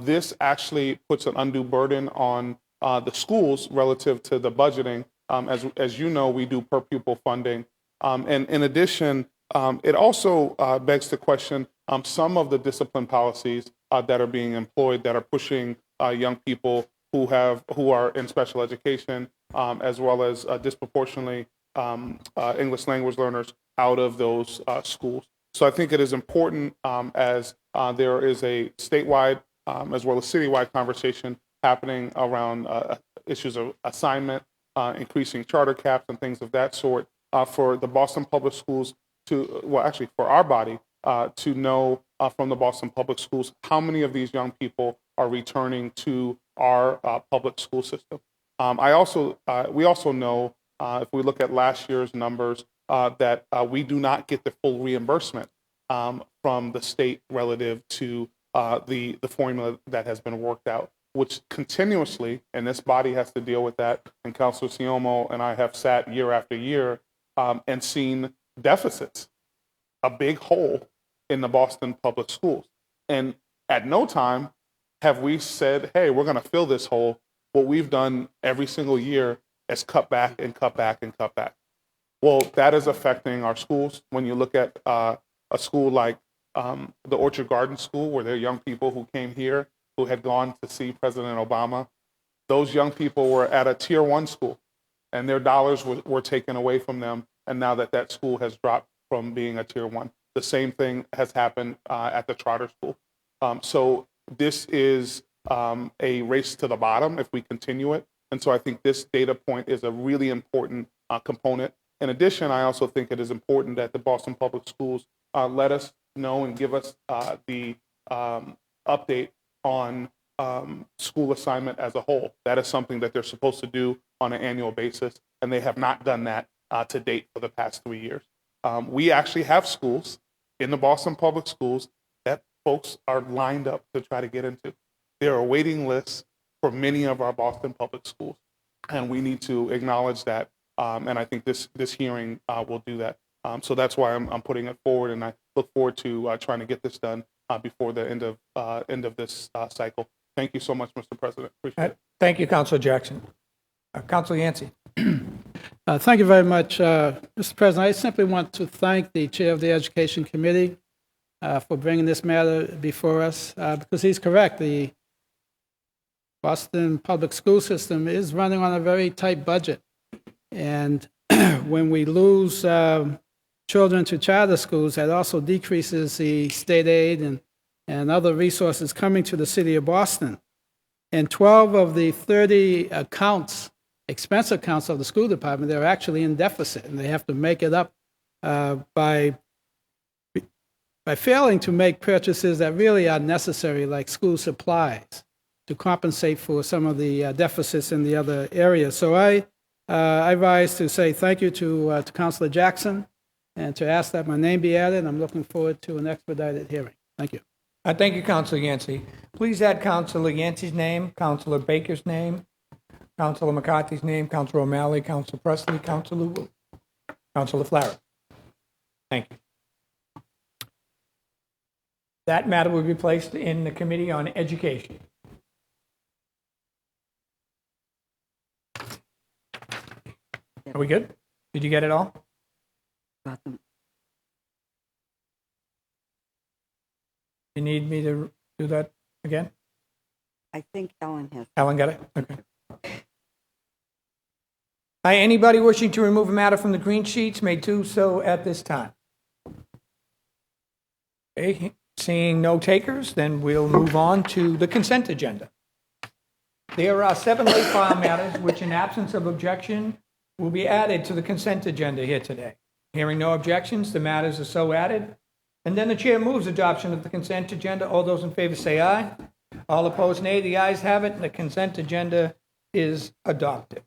This actually puts an undue burden on the schools relative to the budgeting. As you know, we do per pupil funding. And in addition, it also begs the question, some of the discipline policies that are being employed that are pushing young people who are in special education, as well as disproportionately English language learners out of those schools. So I think it is important as there is a statewide as well as citywide conversation happening around issues of assignment, increasing charter caps and things of that sort for the Boston Public Schools for our body to know from the Boston Public Schools how many of these young people are returning to our public school system. We also know, if we look at last year's numbers, that we do not get the full reimbursement from the state relative to the formula that has been worked out, which continuously, and this body has to deal with that, and Councilor Siomo and I have sat year after year and seen deficits, a big hole in the Boston Public Schools. And at no time have we said, hey, we're going to fill this hole. What we've done every single year is cut back and cut back and cut back. Well, that is affecting our schools. When you look at a school like the Orchard Garden School, where there are young people who came here who had gone to see President Obama, those young people were at a tier 1 school, and their dollars were taken away from them. And now that school has dropped from being a tier 1, the same thing has happened at the charter school. So this is a race to the bottom if we continue it. And so I think this data point is a really important component. In addition, I also think it is important that the Boston Public Schools let us know and give us the update on school assignment as a whole. That is something that they're supposed to do on an annual basis, and they have not done that to date for the past 3 years. We actually have schools in the Boston Public Schools that folks are lined up to try to get into. There are waiting lists for many of our Boston Public Schools, and we need to acknowledge that. And I think this hearing will do that. So that's why I'm putting it forward, and I look forward to trying to get this done before the end of this cycle. Thank you so much, Mr. President. Appreciate it. Thank you, Councilor Jackson. Councilor Yancey. Thank you very much, Mr. President. I simply want to thank the chair of the Education Committee for bringing this matter before us, because he's correct. The Boston Public School System is running on a very tight budget. And when we lose children to charter schools, that also decreases the state aid and other resources coming to the city of Boston. And 12 of the 30 accounts, expense accounts of the school department, they're actually in deficit, and they have to make it up by failing to make purchases that really are necessary, like school supplies, to compensate for some of the deficits in the other areas. So I rise to say thank you to Councilor Jackson and to ask that my name be added. I'm looking forward to an expedited hearing. Thank you. Thank you, Councilor Yancey. Please add Councilor Yancey's name, Councilor Baker's name, Councilor McCarthy's name, Councilor O'Malley, Councilor Presley, Councilor Wu, Councilor Flaherty. Thank you. That matter will be placed in the Committee on Education. Are we good? Did you get it all? Got them. You need me to do that again? I think Ellen has. Ellen got it? Okay. Anybody wishing to remove a matter from the green sheets may do so at this time. Okay, seeing no takers, then we'll move on to the consent agenda. There are 7 late file matters which, in absence of objection, will be added to the consent agenda here today. Hearing no objections, the matters are so added. And then the chair moves adoption of the consent agenda. All those in favor say aye. All opposed, nay. The ayes have it, and the consent agenda is adopted.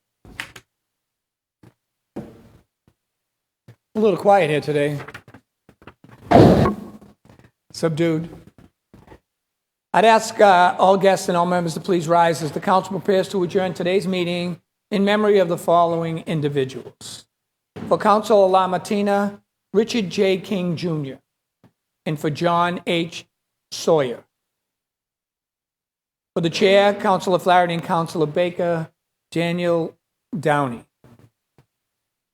A little quiet here today. Subdued. I'd ask all guests and all members to please rise as the council prepares to adjourn today's meeting in memory of the following individuals. For Councilor LaMattina, Richard J. King, Jr., and for John H. Sawyer. For the chair, Councilor Flaherty and Councilor Baker, Daniel Downey.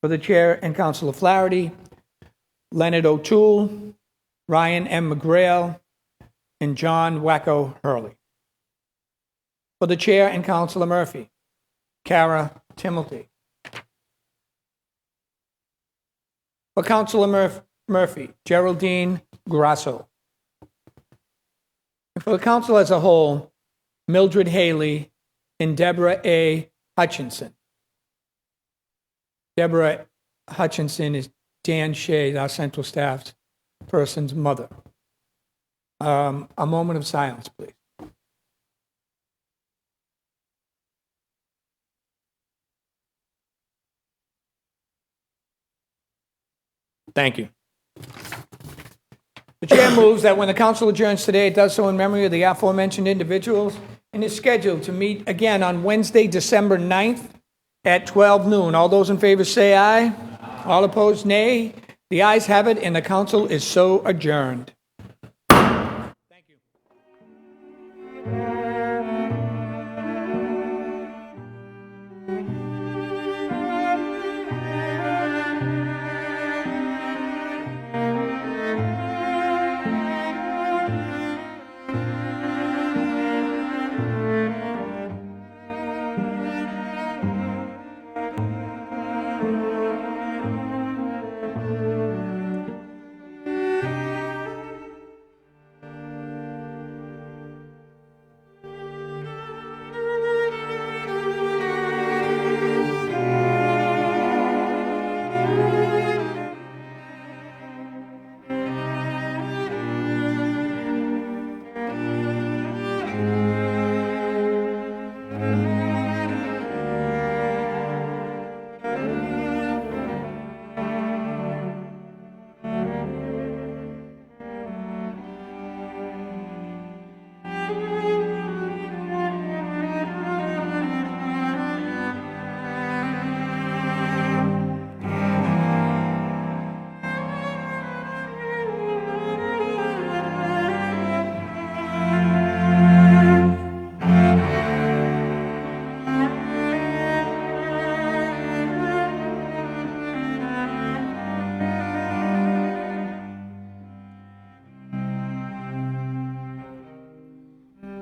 For the chair and Councilor Flaherty, Leonard O'Toole, Ryan M. McGrail, and John Wacko Hurley. For the chair and Councilor Murphy, Kara Timothy. For Councilor Murphy, Geraldine Grasso. And for the council as a whole, Mildred Haley and Deborah A. Hutchinson. Deborah Hutchinson is Dan Shea, our central staff person's mother. A moment of silence, please. Thank you. The chair moves that when the council adjourns today, it does so in memory of the aforementioned individuals and is scheduled to meet again on Wednesday, December 9th at 12 noon. All those in favor say aye. All opposed, nay. The ayes have it, and the council is so adjourned.